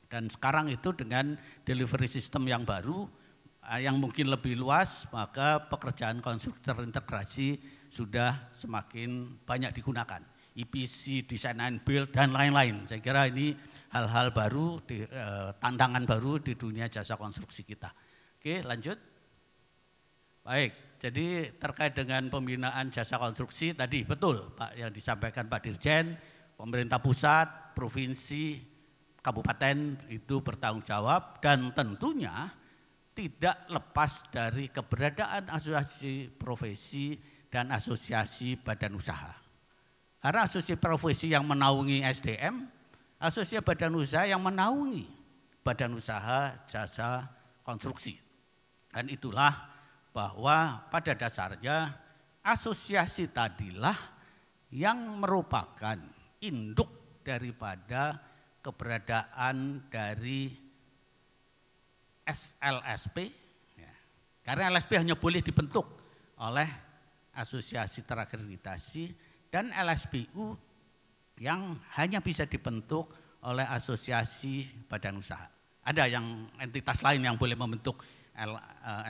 dan sekarang itu dengan delivery system yang baru yang mungkin lebih luas maka pekerjaan konstruksi terintegrasi sudah semakin banyak digunakan. EPC, design and build dan lain-lain. Saya kira ini hal-hal baru, tantangan baru di dunia jasa konstruksi kita. Oke, lanjut. Baik, jadi terkait dengan pembinaan jasa konstruksi tadi betul Pak yang disampaikan Pak Dirjen, pemerintah pusat, provinsi, kabupaten itu bertanggung jawab dan tentunya tidak lepas dari keberadaan asosiasi profesi dan asosiasi badan usaha. Karena asosiasi profesi yang menaungi SDM, asosiasi badan usaha yang menaungi badan usaha jasa konstruksi. Dan itulah bahwa pada dasarnya asosiasi tadilah yang merupakan induk daripada keberadaan dari LSP. Ya. Karena LSP hanya boleh dibentuk oleh asosiasi terakreditasi dan LSPU yang hanya bisa dibentuk oleh asosiasi badan usaha. Ada yang entitas lain yang boleh membentuk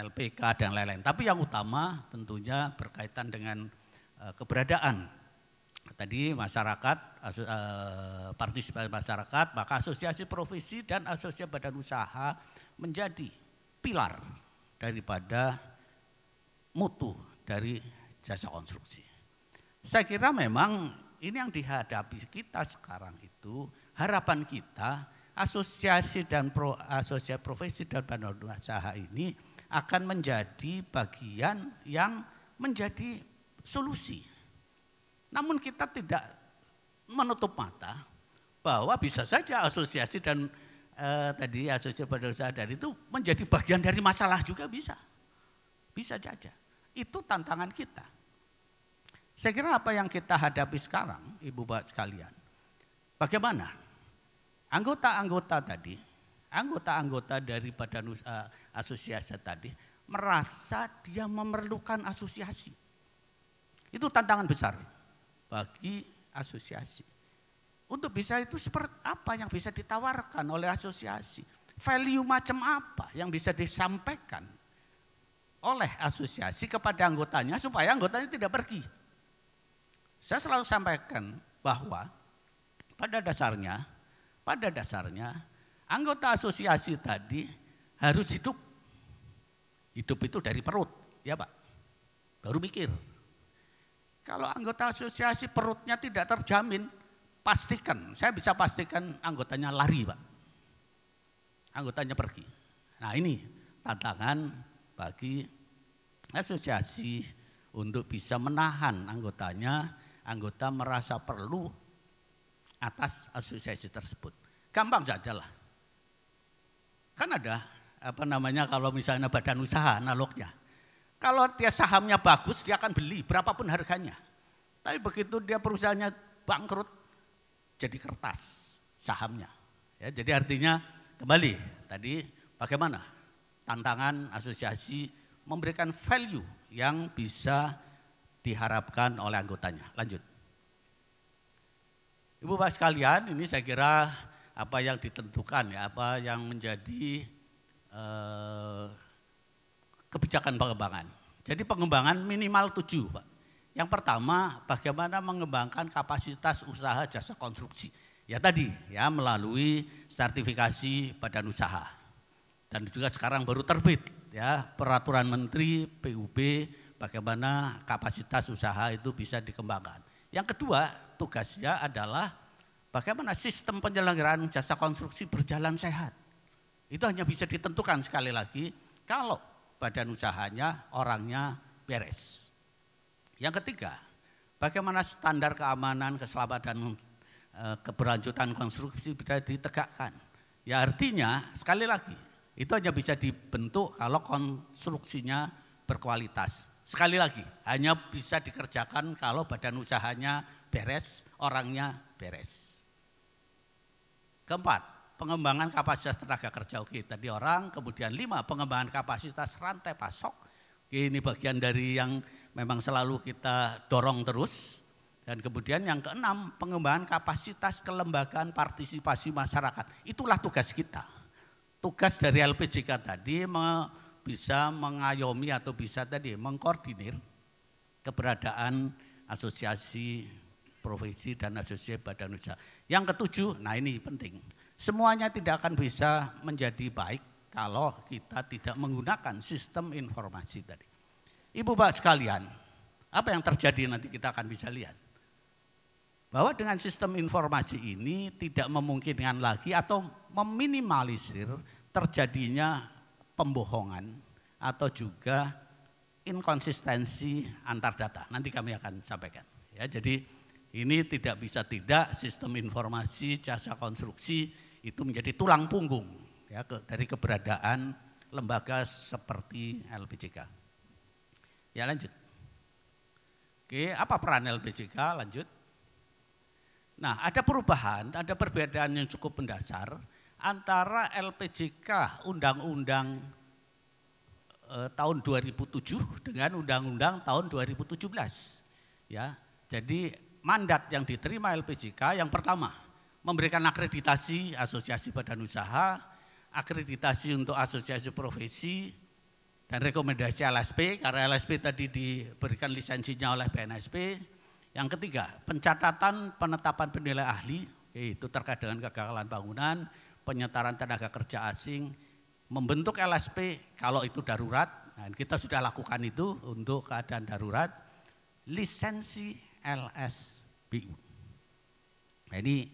LPK dan lain-lain. Tapi yang utama tentunya berkaitan dengan keberadaan tadi masyarakat, partisipasi masyarakat, maka asosiasi profesi dan asosiasi badan usaha menjadi pilar daripada mutu dari jasa konstruksi. Saya kira memang ini yang dihadapi kita sekarang itu harapan kita asosiasi asosiasi profesi dan badan usaha ini akan menjadi bagian yang menjadi solusi. Namun kita tidak menutup mata bahwa bisa saja asosiasi dan tadi asosiasi badan usaha dari itu menjadi bagian dari masalah juga bisa. Bisa saja. Itu tantangan kita. Saya kira apa yang kita hadapi sekarang, Ibu Bapak sekalian, bagaimana anggota-anggota dari badan usaha asosiasi tadi merasa dia memerlukan asosiasi. Itu tantangan besar bagi asosiasi. Untuk bisa itu seperti apa yang bisa ditawarkan oleh asosiasi? Value macam apa yang bisa disampaikan oleh asosiasi kepada anggotanya supaya anggotanya tidak pergi? Saya selalu sampaikan bahwa pada dasarnya anggota asosiasi tadi harus hidup. Hidup itu dari perut, ya Pak. Baru mikir. Kalau anggota asosiasi perutnya tidak terjamin, saya bisa pastikan anggotanya lari Pak. Anggotanya pergi. Nah ini tantangan bagi asosiasi untuk bisa menahan anggota merasa perlu atas asosiasi tersebut. Gampang saja lah. Kan ada kalau misalnya badan usaha analognya. Kalau dia sahamnya bagus dia akan beli berapapun harganya. Tapi begitu dia perusahaannya bangkrut jadi kertas sahamnya. Ya, jadi artinya kembali tadi bagaimana tantangan asosiasi memberikan value yang bisa diharapkan oleh anggotanya. Lanjut. Ibu Bapak sekalian, ini saya kira apa yang ditentukan ya, apa yang menjadi kebijakan pengembangan. Jadi pengembangan minimal 7 Pak. Yang pertama bagaimana mengembangkan kapasitas usaha jasa konstruksi. Ya tadi ya melalui sertifikasi badan usaha. Dan juga sekarang baru terbit ya peraturan menteri PUB bagaimana kapasitas usaha itu bisa dikembangkan. Yang kedua tugasnya adalah bagaimana sistem penyelenggaraan jasa konstruksi berjalan sehat. Itu hanya bisa ditentukan sekali lagi kalau badan usahanya orangnya beres. Yang ketiga, bagaimana standar keamanan, keselamatan, keberlanjutan konstruksi bisa ditegakkan. Ya artinya sekali lagi itu hanya bisa dibentuk kalau konstruksinya berkualitas. Sekali lagi, hanya bisa dikerjakan kalau badan usahanya beres, orangnya beres. Keempat, pengembangan kapasitas tenaga kerja. Oke, tadi orang. Kemudian 5, pengembangan kapasitas rantai pasok. Oke, ini bagian dari yang memang selalu kita dorong terus. Dan kemudian yang keenam, pengembangan kapasitas kelembagaan partisipasi masyarakat. Itulah tugas kita. Tugas dari LPJK tadi bisa mengayomi atau bisa tadi mengkoordinir keberadaan asosiasi profesi dan asosiasi badan usaha. Yang ketujuh, nah ini penting, semuanya tidak akan bisa menjadi baik kalau kita tidak menggunakan sistem informasi tadi. Ibu Bapak sekalian, apa yang terjadi nanti kita akan bisa lihat. Bahwa dengan sistem informasi ini tidak memungkinkan lagi atau meminimalisir terjadinya pembohongan atau juga inkonsistensi antar data. Nanti kami akan sampaikan. Ya, jadi ini tidak bisa tidak sistem informasi jasa konstruksi itu menjadi tulang punggung ya, dari keberadaan lembaga seperti LPJK. Ya lanjut. Oke, apa peran LPJK? Lanjut. Nah, ada perubahan, ada perbedaan yang cukup mendasar antara LPJK Undang-Undang tahun 2007 dengan Undang-Undang tahun 2017. Ya, jadi mandat yang diterima LPJK yang pertama memberikan akreditasi asosiasi badan usaha, akreditasi untuk asosiasi profesi, dan rekomendasi LSP karena LSP tadi diberikan lisensinya oleh BNSP. Yang ketiga, pencatatan penetapan penilai ahli, yaitu terkait dengan kegagalan bangunan, penyetaran tenaga kerja asing, membentuk LSP kalau itu darurat, nah, kita sudah lakukan itu untuk keadaan darurat, lisensi LSPU. Nah, ini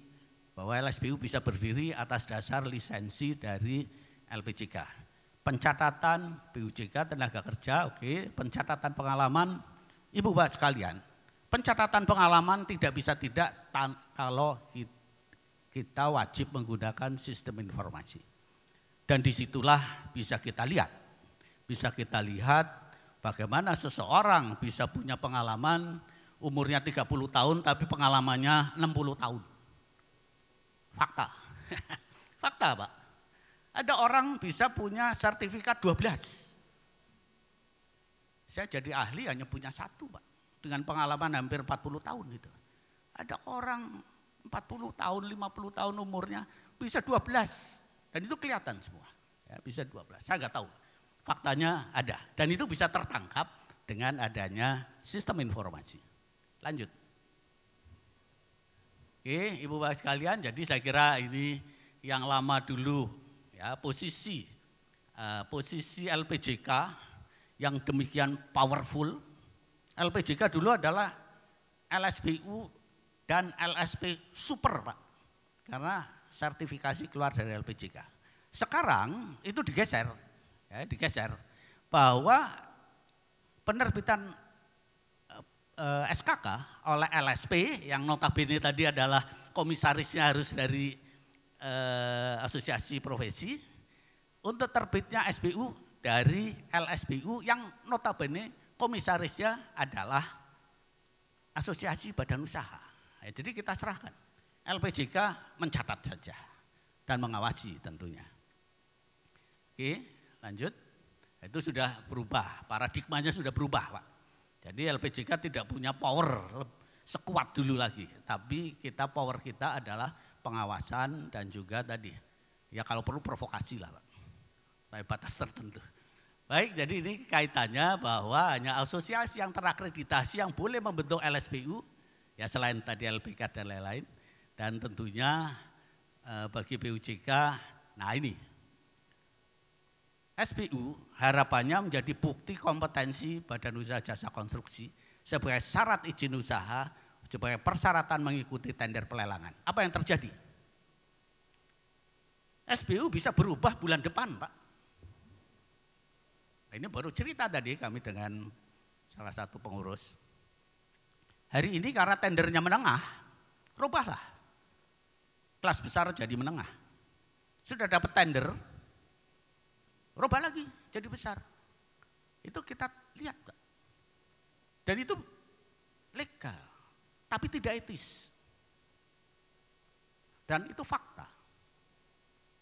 bahwa LSPU bisa berdiri atas dasar lisensi dari LPJK. Pencatatan PUJK tenaga kerja, oke, pencatatan pengalaman, Ibu Bapak sekalian. Pencatatan pengalaman tidak bisa tidak kalau kita wajib menggunakan sistem informasi. Dan disitulah bisa kita lihat bagaimana seseorang bisa punya pengalaman umurnya 30 tahun tapi pengalamannya 60 tahun. Fakta. Fakta, Pak. Ada orang bisa punya sertifikat 12. Saya jadi ahli hanya punya 1, Pak. Dengan pengalaman hampir 40 tahun itu. Ada orang 40 tahun, 50 tahun umurnya bisa 12. Dan itu kelihatan semua. Ya, bisa 12. Saya nggak tahu. Faktanya ada. Dan itu bisa tertangkap dengan adanya sistem informasi. Lanjut. Oke, Ibu Bapak sekalian, jadi saya kira ini yang lama dulu ya, posisi LPJK yang demikian powerful. LPJK dulu adalah LSBU dan LSP Super, Pak. Karena sertifikasi keluar dari LPJK. Sekarang itu digeser bahwa penerbitan SKK oleh LSP yang notabene tadi adalah komisarisnya harus dari asosiasi profesi, untuk terbitnya SBU dari LSBU yang notabene komisarisnya adalah asosiasi badan usaha. Jadi kita serahkan, LPJK mencatat saja dan mengawasi tentunya. Oke, lanjut. Itu sudah berubah, paradigmanya sudah berubah, Pak. Jadi LPJK tidak punya power sekuat dulu lagi, tapi power kita adalah pengawasan dan juga tadi, ya kalau perlu provokasi lah, Pak. Sampai batas tertentu. Baik, jadi ini kaitannya bahwa hanya asosiasi yang terakreditasi yang boleh membentuk LSBU, ya selain tadi LPK dan lain-lain, dan tentunya bagi BUJK, nah ini SBU harapannya menjadi bukti kompetensi Badan Usaha Jasa Konstruksi sebagai syarat izin usaha, sebagai persyaratan mengikuti tender pelelangan. Apa yang terjadi? SBU bisa berubah bulan depan, Pak. Ini baru cerita tadi kami dengan salah satu pengurus. Hari ini karena tendernya menengah, rubahlah. Kelas besar jadi menengah. Sudah dapat tender, rubah lagi jadi besar. Itu kita lihat, Pak. Dan itu legal, tapi tidak etis. Dan itu fakta.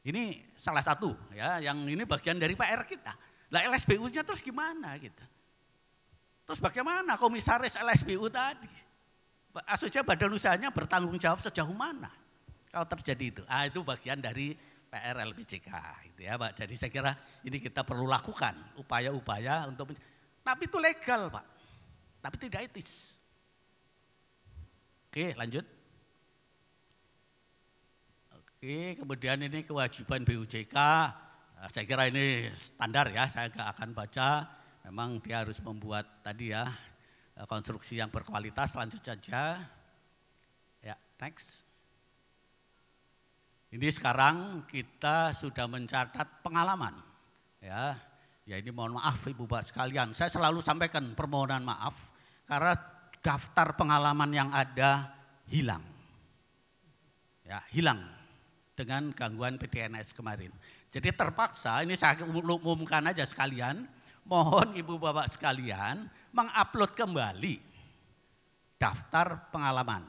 Ini salah satu ya, yang ini bagian dari PR kita. Lah LSBU-nya terus gimana gitu. Terus bagaimana komisaris LSBU tadi? Asosiasi badan usahanya bertanggung jawab sejauh mana kalau terjadi itu? Itu bagian dari PR LPJK gitu ya, Pak. Jadi saya kira ini kita perlu lakukan upaya-upaya untuk, tapi itu legal, Pak. Tapi tidak etis. Oke, lanjut. Oke, kemudian ini kewajiban BUJK. Saya kira ini standar ya, saya nggak akan baca. Memang dia harus membuat tadi ya konstruksi yang berkualitas. Lanjut saja. Ya, next. Ini sekarang kita sudah mencatat pengalaman. Ya ini mohon maaf Ibu Bapak sekalian. Saya selalu sampaikan permohonan maaf karena daftar pengalaman yang ada hilang. Ya, hilang dengan gangguan PDNS kemarin. Jadi terpaksa, ini saya umumkan aja sekalian, mohon Ibu Bapak sekalian mengupload kembali daftar pengalaman.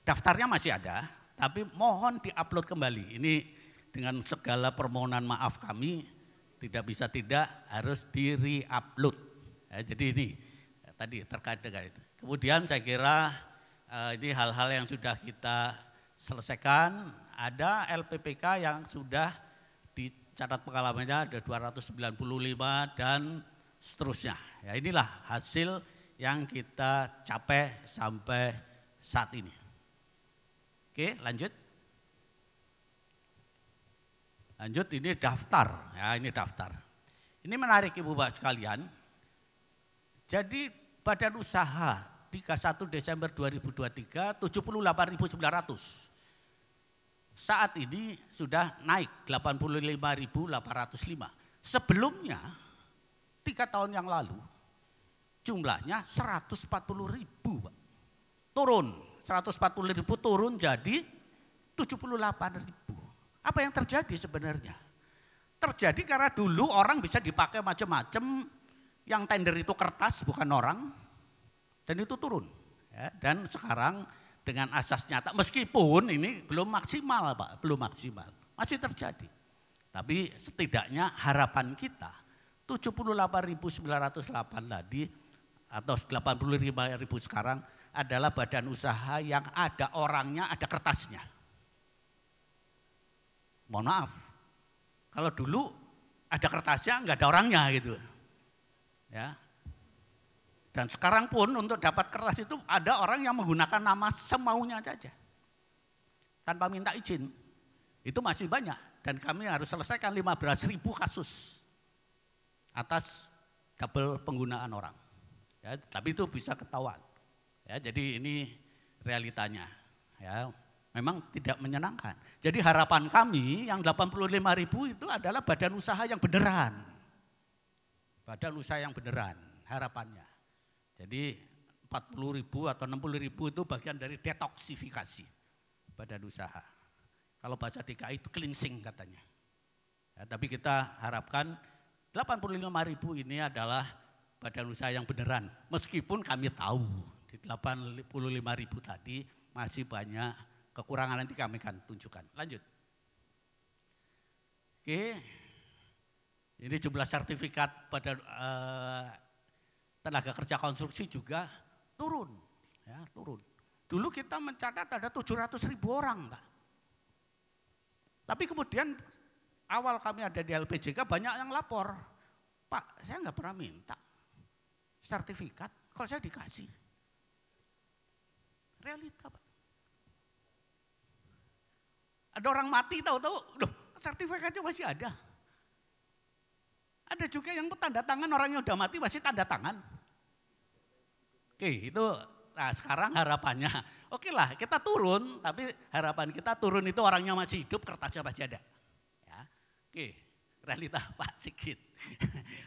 Daftarnya masih ada, tapi mohon diupload kembali. Ini dengan segala permohonan maaf kami, tidak bisa tidak harus di-re-upload. Ya, jadi ini tadi terkait dengan itu. Kemudian saya kira ini hal-hal yang sudah kita selesaikan. Ada LPPK yang sudah dicatat pengalamannya ada 295 dan seterusnya. Ya inilah hasil yang kita capai sampai saat ini. Oke, lanjut. Lanjut, ini daftar. Ya, ini daftar. Ini menarik Ibu Bapak sekalian. Jadi badan usaha 31 Desember 2023 78.900. Saat ini sudah naik 85.805. Sebelumnya 3 tahun yang lalu jumlahnya 140.000, Pak. Turun 140.000 turun jadi 78.000. Apa yang terjadi sebenarnya? Terjadi karena dulu orang bisa dipakai macam-macam, yang tender itu kertas bukan orang, dan itu turun. Ya, dan sekarang dengan asas nyata, meskipun ini belum maksimal Pak, belum maksimal, masih terjadi. Tapi setidaknya harapan kita 78.908 tadi atau 85.000 sekarang adalah badan usaha yang ada orangnya, ada kertasnya. Mohon maaf, kalau dulu ada kertasnya nggak ada orangnya gitu. Ya. Dan sekarang pun untuk dapat kertas itu ada orang yang menggunakan nama semaunya saja. Tanpa minta izin. Itu masih banyak dan kami harus selesaikan 15.000 kasus atas double penggunaan orang. Ya, tapi itu bisa ketahuan. Ya, jadi ini realitanya. Ya, memang tidak menyenangkan. Jadi harapan kami yang 85.000 itu adalah badan usaha yang beneran. Badan usaha yang beneran harapannya. Jadi 40.000 atau 60.000 itu bagian dari detoksifikasi badan usaha. Kalau bahasa DKI itu cleansing katanya. Ya, tapi kita harapkan 85.000 ini adalah badan usaha yang beneran. Meskipun kami tahu di 85.000 tadi masih banyak kekurangan, nanti kami akan tunjukkan. Lanjut. Oke, ini jumlah sertifikat pada tenaga kerja konstruksi juga turun. Ya, turun. Dulu kita mencatat ada 700.000 orang, Pak. Tapi kemudian awal kami ada di LPJK banyak yang lapor. Pak, saya nggak pernah minta sertifikat, kok saya dikasih. Realita, Pak. Ada orang mati tahu-tahu, loh sertifikatnya masih ada. Ada juga yang tanda tangan, orang yang udah mati masih tanda tangan. Oke, itu nah sekarang harapannya, oke lah kita turun, tapi harapan kita turun itu orangnya masih hidup, kertasnya masih ada. Ya, oke, realita Pak Sigit.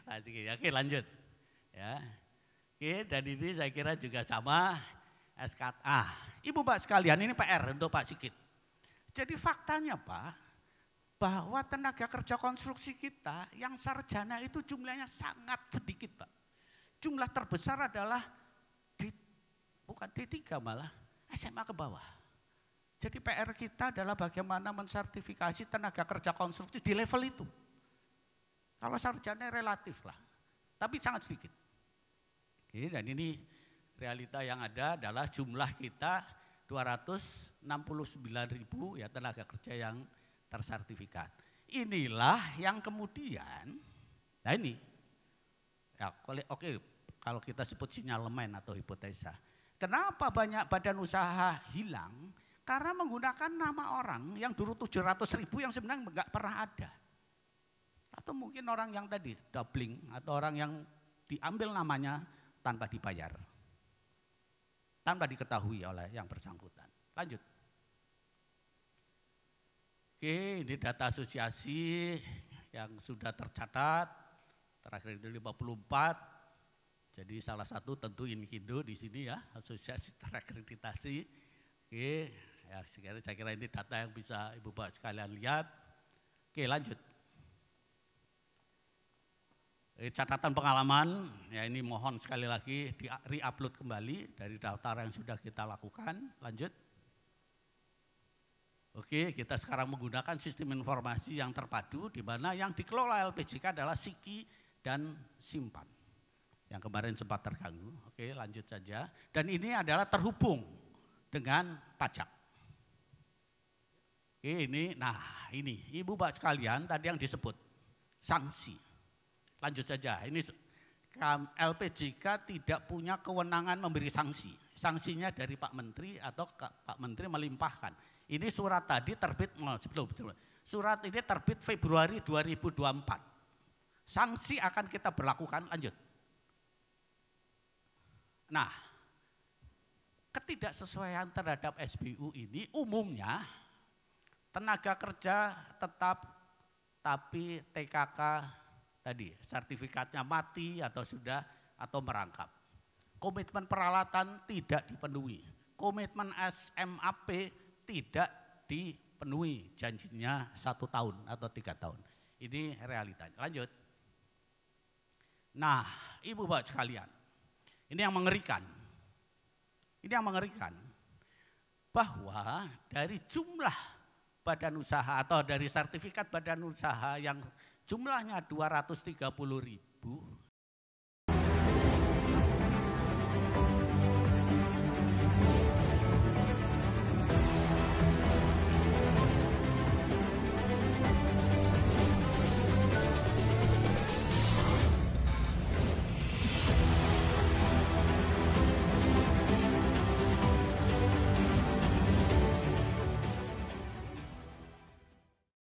Pak Sigit, oke lanjut. Ya, oke, dan ini saya kira juga sama SKA. Ibu Pak sekalian, ini PR untuk Pak Sigit. Jadi faktanya Pak, bahwa tenaga kerja konstruksi kita yang sarjana itu jumlahnya sangat sedikit Pak. Jumlah terbesar adalah bukan D3 malah, SMA ke bawah. Jadi PR kita adalah bagaimana mensertifikasi tenaga kerja konstruksi di level itu. Kalau sarjana relatif lah, tapi sangat sedikit. Oke, dan ini realita yang ada adalah jumlah kita 269.000 ya tenaga kerja yang tersertifikat. Inilah yang kemudian, nah ini, ya, oke, kalau kita sebut sinyalemen atau hipotesa. Kenapa banyak badan usaha hilang? Karena menggunakan nama orang yang dulu 700.000 yang sebenarnya enggak pernah ada. Atau mungkin orang yang tadi doubling atau orang yang diambil namanya tanpa dibayar. Tanpa diketahui oleh yang bersangkutan. Lanjut. Oke, ini data asosiasi yang sudah tercatat, terakhir itu 54. Jadi salah satu tentu Inkindo di sini ya, asosiasi terakreditasi. Oke, ya saya kira ini data yang bisa Ibu Bapak sekalian lihat. Oke, lanjut. Catatan pengalaman, ya ini mohon sekali lagi di re-upload kembali dari daftar yang sudah kita lakukan. Lanjut. Oke, kita sekarang menggunakan sistem informasi yang terpadu di mana yang dikelola LPJK adalah SIKI dan Simpan. Yang kemarin sempat terganggu. Oke, lanjut saja. Dan ini adalah terhubung dengan pajak. Oke, ini Ibu Bapak sekalian tadi yang disebut sanksi. Lanjut saja. Ini LPJK tidak punya kewenangan memberi sanksi. Sanksinya dari Pak Menteri atau Pak Menteri melimpahkan. Ini surat tadi terbit, surat ini terbit Februari 2024. Sanksi akan kita berlakukan, lanjut. Nah, ketidaksesuaian terhadap SBU ini umumnya tenaga kerja tetap tapi TKK tadi sertifikatnya mati atau sudah atau merangkap. Komitmen peralatan tidak dipenuhi. Komitmen SMAP tidak penuhi janjinya 1 tahun atau 3 tahun. Ini realitanya. Lanjut. Nah, Ibu Bapak sekalian, ini yang mengerikan. Ini yang mengerikan. Bahwa dari jumlah badan usaha atau dari sertifikat badan usaha yang jumlahnya 230.000